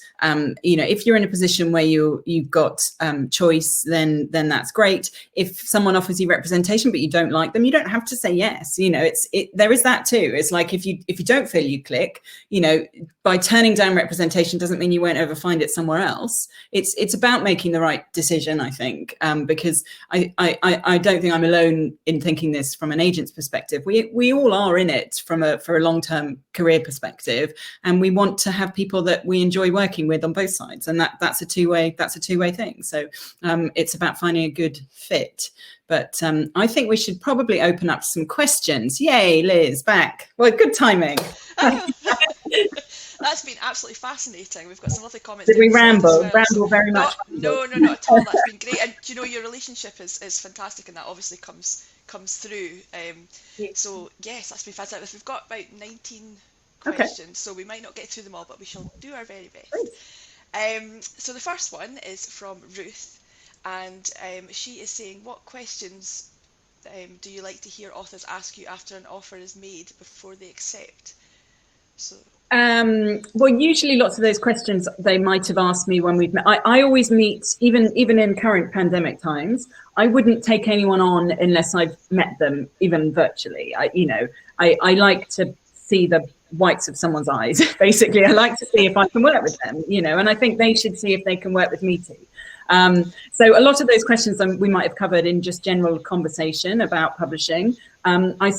You know, if you're in a position where you've got choice, then that's great. If someone offers you representation, but you don't like them, you don't have to say yes. You know, there is that too. It's like, if you don't feel you click, you know, by turning down representation doesn't mean you won't ever find it somewhere else. It's about making the right decision, I think, because I don't think I'm alone in thinking this from an agent's perspective. We all are in it for a long-term career perspective, and we want to have people that we enjoy working with on both sides, and that's a two-way thing. So it's about finding a good fit. But I think we should probably open up some questions. Yay, Liz, back. Well, good timing. That's been absolutely fascinating. We've got some lovely comments. Did we ramble? Well, Ramble very much. No, not at all. That's been great. And you know, your relationship is fantastic, and that obviously comes through. So yes, that's been fantastic. We've got about 19 questions, so we might not get through them all, but we shall do our very best. So the first one is from Ruth, and she is saying, what questions do you like to hear authors ask you after an offer is made before they accept? So. Well, usually lots of those questions they might have asked me when we've met. I always meet, even in current pandemic times, I wouldn't take anyone on unless I've met them, even virtually. I like to see the whites of someone's eyes, basically. I like to see if I can work with them, you know, and I think they should see if they can work with me too. So a lot of those questions we might have covered in just general conversation about publishing. I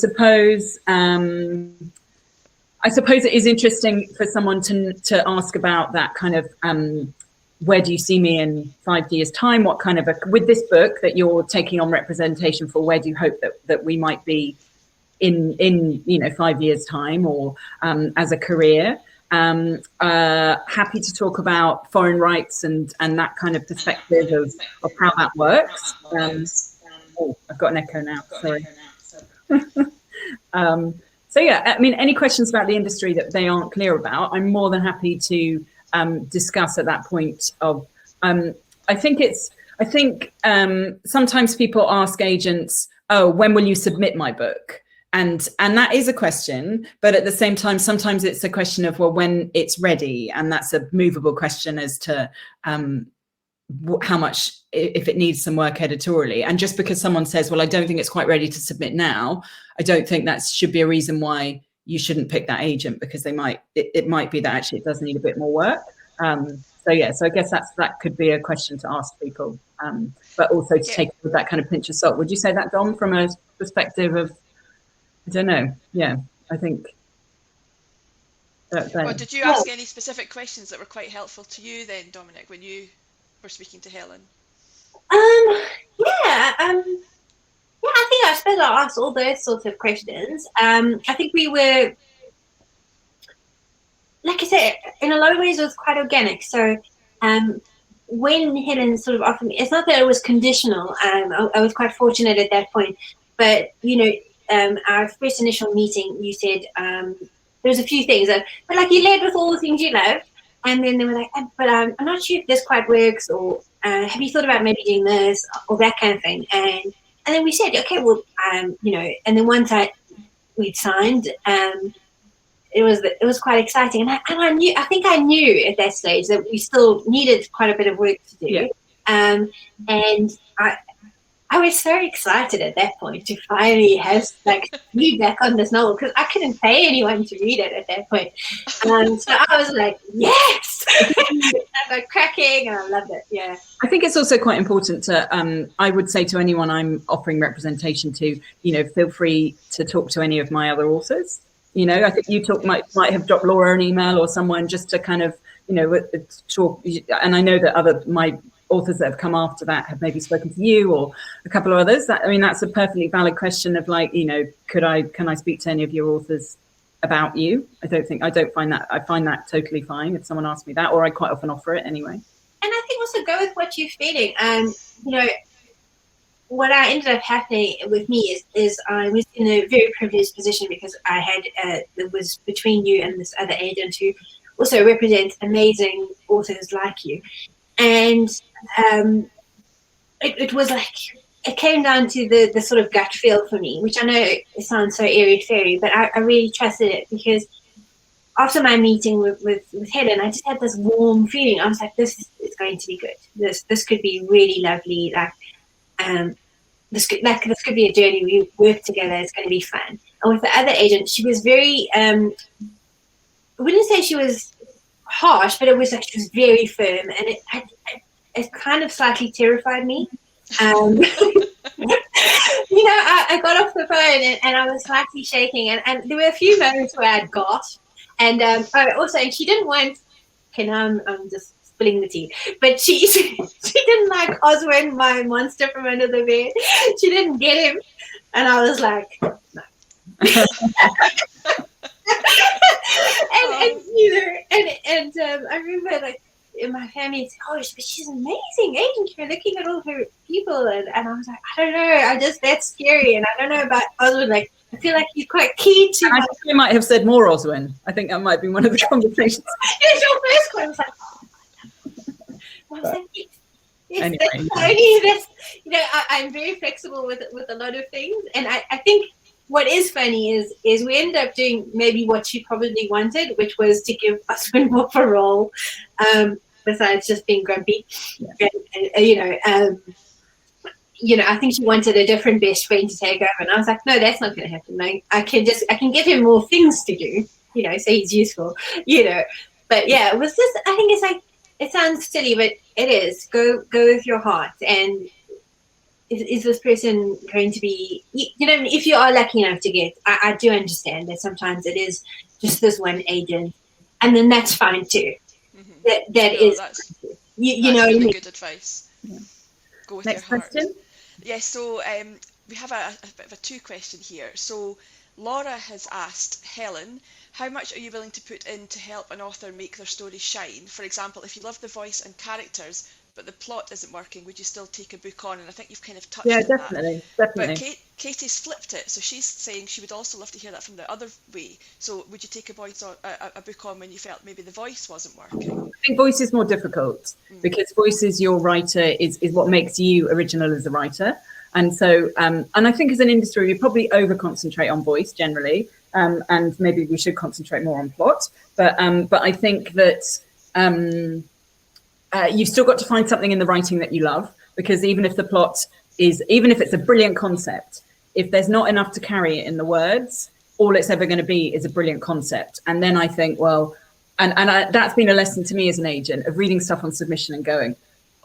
suppose it is interesting for someone to ask about that kind of, where do you see me in 5 years' time? What kind of with this book that you're taking on representation for, where do you hope that we might be in 5 years' time, or as a career? Happy to talk about foreign rights and that kind of perspective of how that works. I've got an echo now, sorry. So yeah, I mean, any questions about the industry that they aren't clear about, I'm more than happy to discuss at that point of, I think sometimes people ask agents, oh, when will you submit my book? And that is a question, but at the same time, sometimes it's a question of, well, when it's ready. And that's a movable question as to, how much, if it needs some work editorially. And just because someone says, well, I don't think it's quite ready to submit now, I don't think that should be a reason why you shouldn't pick that agent, because it might be that actually it does need a bit more work. So I guess that could be a question to ask people, but also to take it with that kind of pinch of salt. Would you say that, Dom, from a perspective of, I don't know, I think. Well, did you ask any specific questions that were quite helpful to you then, Dominic, when you were speaking to Helen? I think I suppose I asked all those sorts of questions. I think we were, like I said, in a lot of ways it was quite organic. So when Helen sort of offered me, it's not that it was conditional. I was quite fortunate at that point. But, our first initial meeting, you said there was a few things. But like you led with all the things you love. And then they were like, but I'm not sure if this quite works, or have you thought about maybe doing this, or that kind of thing. And then we said, okay, well, and then once we'd signed, it was quite exciting, and I think I knew at that stage that we still needed quite a bit of work to do, and I was so excited at that point to finally have me back on this novel, because I couldn't pay anyone to read it at that point. So I was like, yes, I'm like cracking, and I loved it. Yeah, I think it's also quite important to, I would say to anyone I'm offering representation to, feel free to talk to any of my other authors. I think you might have dropped Laura an email or someone just to kind of, talk. And I know that my authors that have come after that have maybe spoken to you or a couple of others. That's a perfectly valid question of can I speak to any of your authors about you? I find that totally fine if someone asks me that, or I quite often offer it anyway. And I think also go with what you're feeling. What ended up happening with me is I was in a very privileged position, because I had it was between you and this other agent who also represents amazing authors like you, and it was like it came down to the sort of gut feel for me, which I know it sounds so airy fairy, but I really trusted it, because after my meeting with Helen, I just had this warm feeling. I was like, this is going to be good. This could be really lovely. This could be a journey. We work together. It's going to be fun. And with the other agent, she was very, I wouldn't say she was harsh, but it was like she was very firm, and it kind of slightly terrified me. I got off the phone and I was slightly shaking, and there were a few moments where I'd gasped, and and she didn't want. Okay, now I'm just spilling the tea, but she didn't like Oswin, my monster from under the bed. She didn't get him, and I was like, no. I remember in my family, but she's an amazing agent. You're looking at all her people, and I was like, I don't know, that's scary, and I don't know about Oswin. I feel like he's quite key to. I think you might have said more Oswin. I think that might be one of the conversations. It was your first one. I was like, anyway. I'm very flexible with a lot of things, and I think what is funny is we ended up doing maybe what she probably wanted, which was to give Oswin more of a role, besides just being grumpy. Yeah. I think she wanted a different best friend to take over, and I was like, no, that's not going to happen. I can give him more things to do, so he's useful, But yeah, it was just, I think it's like, it sounds silly, but it is. Go with your heart, and is this person going to be, if you are lucky enough to get, I do understand that sometimes it is just this one agent, and then that's fine too. Mm-hmm. That's really good advice. Yeah. Go with Next your heart. Question. Yeah, so we have a bit of a two question here. So Laura has asked, Helen, how much are you willing to put in to help an author make their story shine? For example, if you love the voice and characters, but the plot isn't working, would you still take a book on? And I think you've kind of touched on definitely, that. Definitely. But Katie's flipped it, so she's saying she would also love to hear that from the other way. So would you take a book on when you felt maybe the voice wasn't working? I think voice is more difficult because voice is your writer, is what makes you original as a writer. And so, and I think as an industry, we probably over-concentrate on voice generally, and maybe we should concentrate more on plot. But I think that you've still got to find something in the writing that you love, because even if it's a brilliant concept, if there's not enough to carry it in the words, all it's ever going to be is a brilliant concept. And then I think, well, that's been a lesson to me as an agent, of reading stuff on submission and going,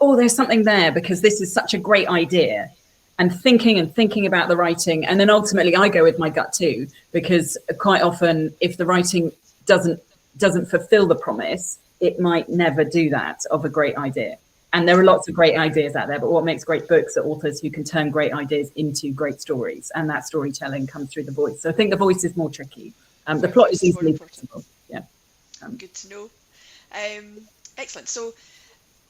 oh, there's something there, because this is such a great idea, and thinking about the writing. And then ultimately I go with my gut too, because quite often if the writing doesn't fulfill the promise, it might never do that of a great idea. And there are lots of great ideas out there, but what makes great books are authors who can turn great ideas into great stories, and that storytelling comes through the voice. So I think the voice is more tricky. The plot is easily possible. Yeah. Good to know. Excellent. So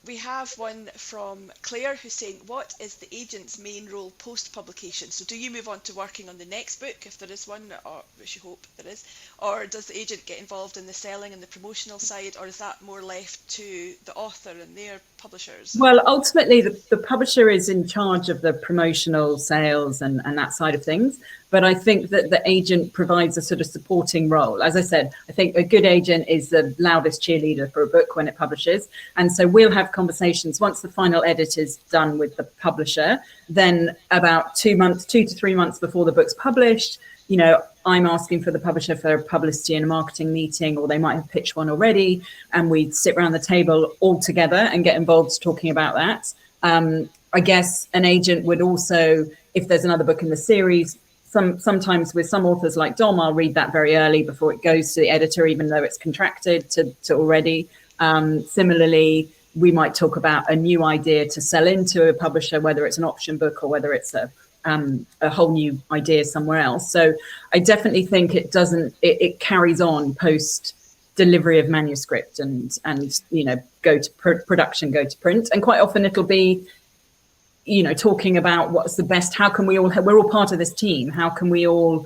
we have one from Claire who's saying, what is the agent's main role post-publication? So do you move on to working on the next book, if there is one, or which you hope there is, or does the agent get involved in the selling and the promotional side, or is that more left to the author and their publishers? Well, ultimately the publisher is in charge of the promotional sales and that side of things. But I think that the agent provides a sort of supporting role. As I said, I think a good agent is the loudest cheerleader for a book when it publishes. And so we'll have conversations once the final edit is done with the publisher. Then about 2 to 3 months before the book's published, you know, I'm asking for the publisher for a publicity and a marketing meeting, or they might have pitched one already. And we sit around the table all together and get involved talking about that. I guess an agent would also, if there's another book in the series, sometimes with some authors like Dom, I'll read that very early before it goes to the editor, even though it's contracted to already. Similarly, we might talk about a new idea to sell into a publisher, whether it's an option book or whether it's a whole new idea somewhere else. So I definitely think it carries on post delivery of manuscript and you know, go to production, go to print, and quite often it'll be, you know, talking about what's the best, we're all part of this team, how can we all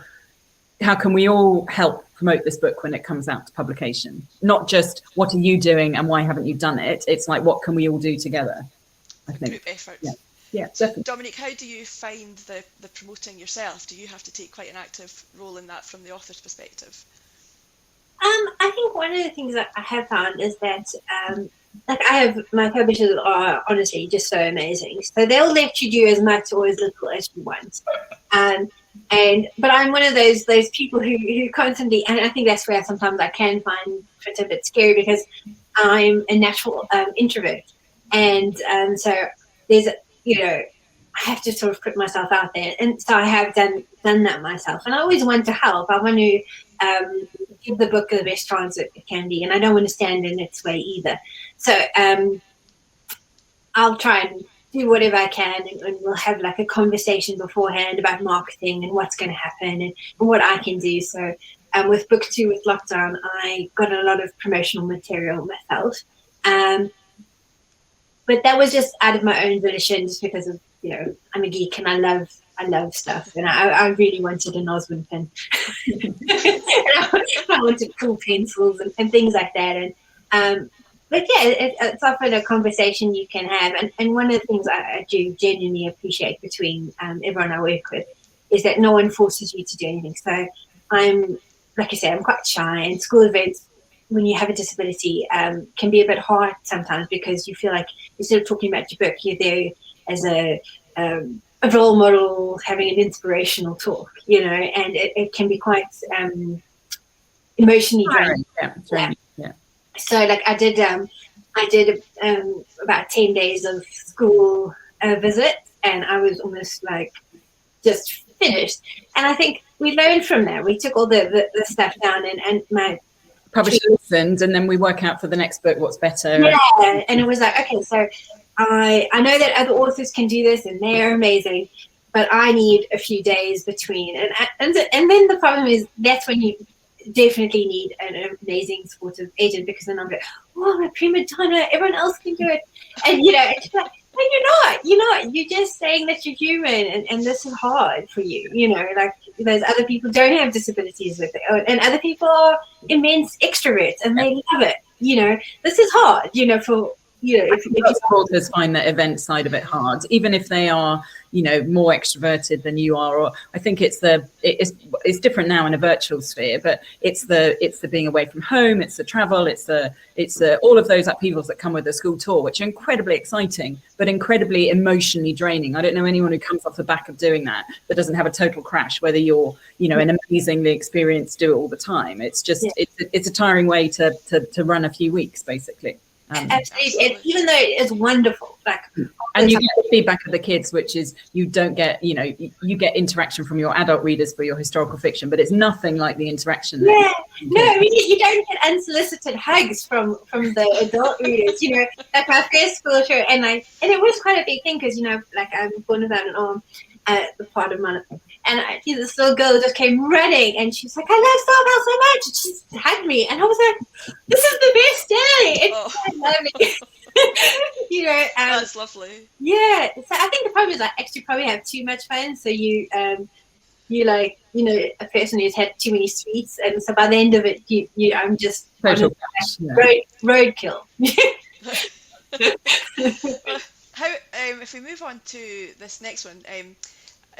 help promote this book when it comes out to publication? Not just what are you doing and why haven't you done it? It's like, what can we all do together? I think group effort. Yeah, so definitely. Dominique, how do you find the promoting yourself? Do you have to take quite an active role in that from the author's perspective? I think one of the things that I have found is that my publishers are honestly just so amazing. So they'll let you do as much or as little as you want. But I'm one of those people who constantly, and I think that's where sometimes I can find it a bit scary, because I'm a natural introvert, and so there's, you know, I have to sort of put myself out there, and so I have done that myself, and I always want to help. I want to give the book the best chance it can be, and I don't want to stand in its way either. So I'll try and do whatever I can, and we'll have like a conversation beforehand about marketing and what's going to happen and what I can do. So with book 2, with lockdown, I got a lot of promotional material myself, but that was just out of my own volition, just because of, you know, I'm a geek and I love stuff, and I really wanted an Osmond pen. I wanted cool pencils and things like that, and but yeah, it's often a conversation you can have, and one of the things I do genuinely appreciate between everyone I work with is that no one forces you to do anything. So I'm, like I say, I'm quite shy, and school events, when you have a disability, can be a bit hard sometimes, because you feel like instead of talking about your book, you're there as a role model, having an inspirational talk, you know, and it can be quite emotionally draining. Yeah. So like I did about 10 days of school visits, and I was almost like just finished. And I think we learned from that. We took all the stuff down, and my publisher listened, and then we work out for the next book what's better. Yeah, and it was like, okay, so I know that other authors can do this and they're amazing, but I need a few days between. And then the problem is, that's when you definitely need an amazing supportive agent, because then I'm like, oh, I'm a prima donna, everyone else can do it. And, you know, it's like, but you're not. You're just saying that you're human, and this is hard for you. You know, like those other people don't have disabilities with it, and other people are immense extroverts and they love it. You know, this is hard, you know, for you know, if Lots of authors find the event side of it hard, even if they are, you know, more extroverted than you are. Or I think it's different now in a virtual sphere, but it's the being away from home, it's the travel, it's the all of those upheavals that come with the school tour, which are incredibly exciting, but incredibly emotionally draining. I don't know anyone who comes off the back of doing that doesn't have a total crash, whether you're, you know, an amazingly experienced, do it all the time. It's just, it's a tiring way to run a few weeks, basically. Absolutely. Even though it's wonderful, like, and you get the feedback of the kids, which is you don't get, you know, you get interaction from your adult readers for your historical fiction, but it's nothing like the interaction. Yeah, no, I mean, you don't get unsolicited hugs from the adult readers, you know, like my first school show, and it was quite a big thing because, you know, like I'm born without an arm at the part of my, and this little girl just came running, and she was like, I love Starfell so much, and she just hugged me, and I was like, this is the best day, it's so lovely. You know, that's lovely. Yeah, so I think the problem is, like, actually probably have too much fun, so you like, you know, a person who's had too many sweets, and so by the end of it, you I'm just roadkill. How if we move on to this next one,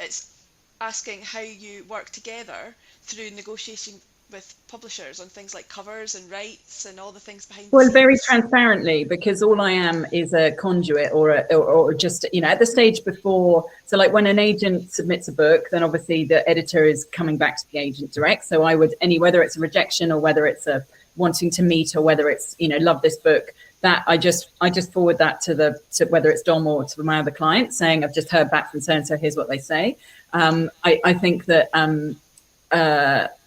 it's asking how you work together through negotiation with publishers on things like covers and rights and all the things behind the scenes. Very transparently, because all I am is a conduit or just, you know, at the stage before. So like when an agent submits a book, then obviously the editor is coming back to the agent direct. So I would, whether it's a rejection or whether it's a wanting to meet or whether it's, you know, love this book, that I just forward that to whether it's Dom or to my other client saying, I've just heard back from so-and-so, here's what they say. I think that,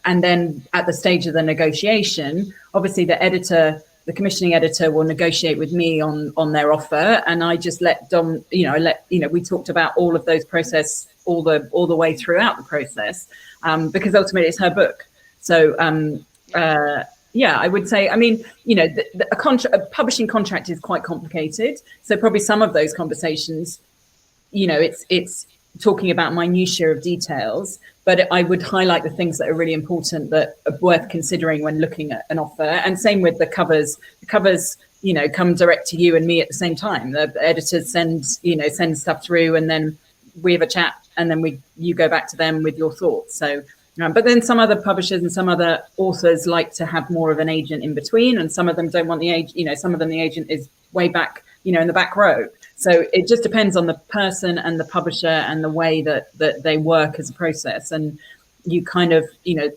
and then at the stage of the negotiation, obviously the commissioning editor will negotiate with me on their offer, and I just let Dom, we talked about all of those process all the way throughout the process, because ultimately it's her book. So I would say, I mean, you know, a publishing contract is quite complicated. So probably some of those conversations, you know, it's talking about minutiae of details, but I would highlight the things that are really important, that are worth considering when looking at an offer. And same with the covers. The covers, you know, come direct to you and me at the same time. The editors send stuff through, and then we have a chat, and then you go back to them with your thoughts. So, but then some other publishers and some other authors like to have more of an agent in between, and some of them don't want the agent. You know, some of them the agent is way back, you know, in the back row. So it just depends on the person and the publisher and the way that they work as a process. And you kind of, you know,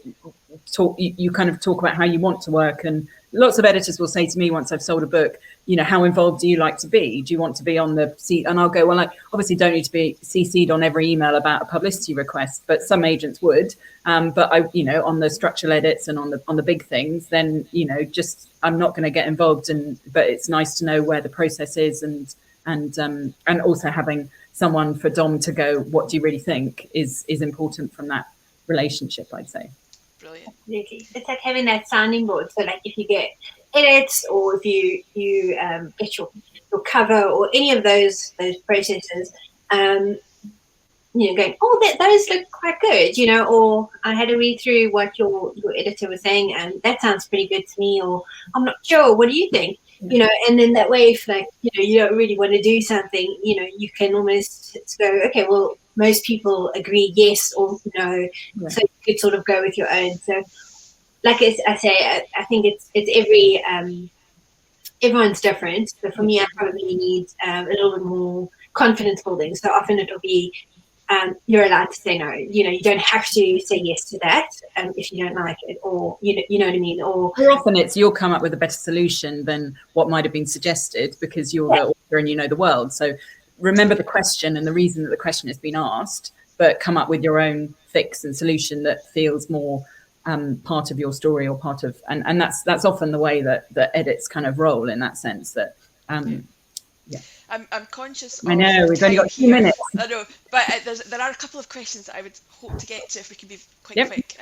talk about how you want to work. And lots of editors will say to me once I've sold a book, you know, how involved do you like to be? Do you want to be on the seat? And I'll go, well, I obviously don't need to be CC'd on every email about a publicity request, but some agents would. But I, you know, on the structural edits and on the big things, then, you know, just I'm not going to get involved. But it's nice to know where the process is, and also having someone for Dom to go, what do you really think, is important from that relationship, I'd say. Brilliant. Absolutely. It's like having that sounding board. So like if you get edits, or if you get your cover, or any of those processes, you know, going, oh, those look quite good, you know, or I had to read through what your editor was saying, and that sounds pretty good to me, or I'm not sure, what do you think? You know, and then that way, if, like, you know, you don't really want to do something, you know, you can almost go, okay, well, most people agree yes or no, so you could sort of go with your own. So, like I say, I think it's every everyone's different. So for me, I probably need a little bit more confidence building. So often it'll be, you're allowed to say no. You know, you don't have to say yes to that if you don't like it, or you know what I mean. Or often it's you'll come up with a better solution than what might have been suggested, because you're the author and you know the world. So remember the question and the reason that the question has been asked, but come up with your own fix and solution that feels more part of your story, or part of, and that's often the way that edits kind of roll, in that sense that. I'm conscious of I know, we've only got 2 minutes. I know, but there are a couple of questions that I would hope to get to, if we can be quite quick,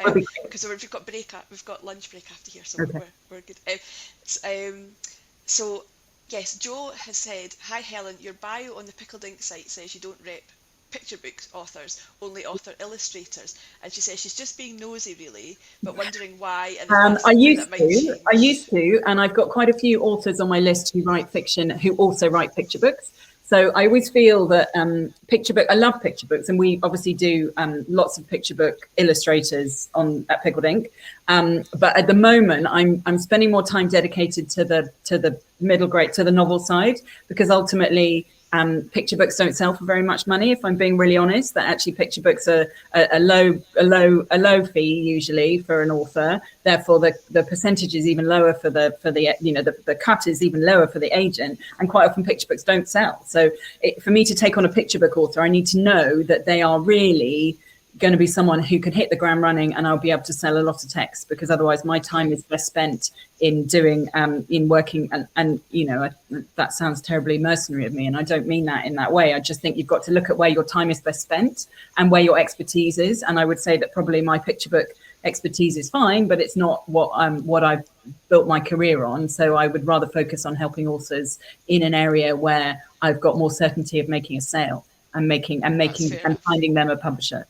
because we've got lunch break after here, so we're good. So yes, Joe has said, hi Helen, your bio on the Pickled Ink site says you don't rep picture book authors, only author illustrators. And she says she's just being nosy, really, but wondering why, and if that's something that might change. I used to, and I've got quite a few authors on my list who write fiction, who also write picture books. So I always feel that I love picture books, and we obviously do lots of picture book illustrators at Pickled Ink. But at the moment, I'm spending more time dedicated to the middle grade, to the novel side, because ultimately picture books don't sell for very much money. If I'm being really honest, that actually picture books are a low fee usually for an author. Therefore, the percentage is even lower for the cut is even lower for the agent, and quite often picture books don't sell. So for me to take on a picture book author, I need to know that they are really going to be someone who can hit the ground running, and I'll be able to sell a lot of text, because otherwise my time is best spent in doing in working and that sounds terribly mercenary of me, and I don't mean that in that way. I just think you've got to look at where your time is best spent and where your expertise is, and I would say that probably my picture book expertise is fine, but it's not what I've built my career on. So I would rather focus on helping authors in an area where I've got more certainty of making a sale and finding them a publisher.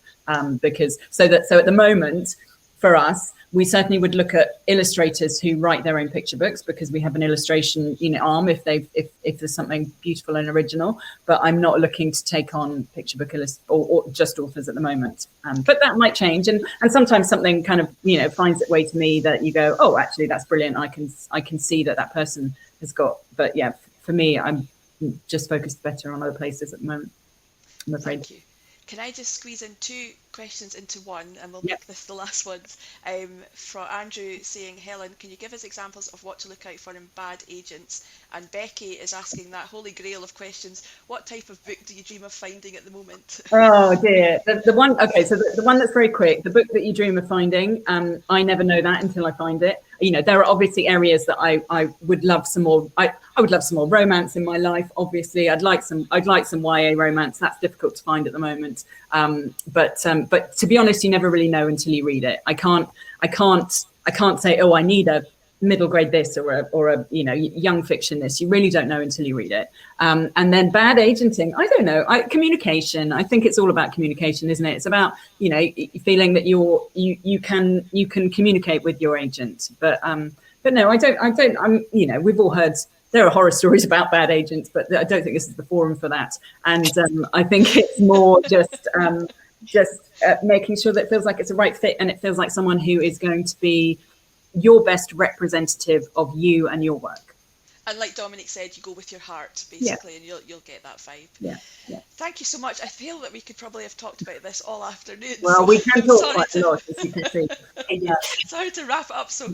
Because so at the moment for us, we certainly would look at illustrators who write their own picture books, because we have an illustration arm if there's something beautiful and original. But I'm not looking to take on picture book or just authors at the moment. But that might change, and sometimes something kind of finds its way to me that you go, oh, actually that's brilliant. I can see that person has got. But yeah, for me, I'm just focused better on other places at the moment, I'm afraid. Thank you. Can I just squeeze in 2 questions into one, and we'll make this the last ones? For Andrew saying, Helen, can you give us examples of what to look out for in bad agents? And Becky is asking that holy grail of questions, what type of book do you dream of finding at the moment? Oh dear, the one, okay, so the one that's very quick, the book that you dream of finding, I never know that until I find it. There are obviously areas that I would love some more. I would love some more romance in my life. Obviously, I'd like some YA romance. That's difficult to find at the moment. But to be honest, you never really know until you read it. I can't say, oh, I need a middle grade this or a young fiction this. You really don't know until you read it. And then bad agenting, I don't know. Communication. I think it's all about communication, isn't it? It's about feeling that you can communicate with your agent. But no, I don't. We've all heard. There are horror stories about bad agents, but I don't think this is the forum for that. And I think it's more just making sure that it feels like it's a right fit, and it feels like someone who is going to be your best representative of you and your work. And like Dominique said, you go with your heart, basically, and you'll get that vibe. Yeah. Thank you so much. I feel that we could probably have talked about this all afternoon. Well, we can talk quite a lot, as you can see. Yeah. Sorry to wrap it up so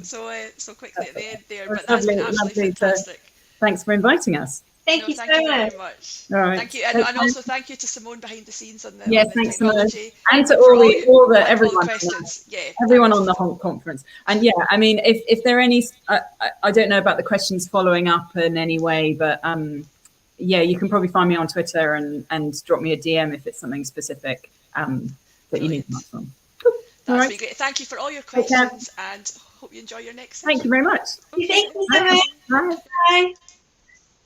quickly at the end there, but that's been absolutely fantastic. Thanks for inviting us. Thank you very much. All right. Thank you, and also thank you to Simone behind the scenes on the thanks technology, and to everyone, everyone on the Honk conference. And yeah, I mean, if there are any, I don't know about the questions following up in any way, but you can probably find me on Twitter and drop me a DM if it's something specific that you need to answer on. Cool. That's been great. Thank you for all your questions, and hope you enjoy your next session. Thank you very much. Okay. Thank you so much. Bye. Bye.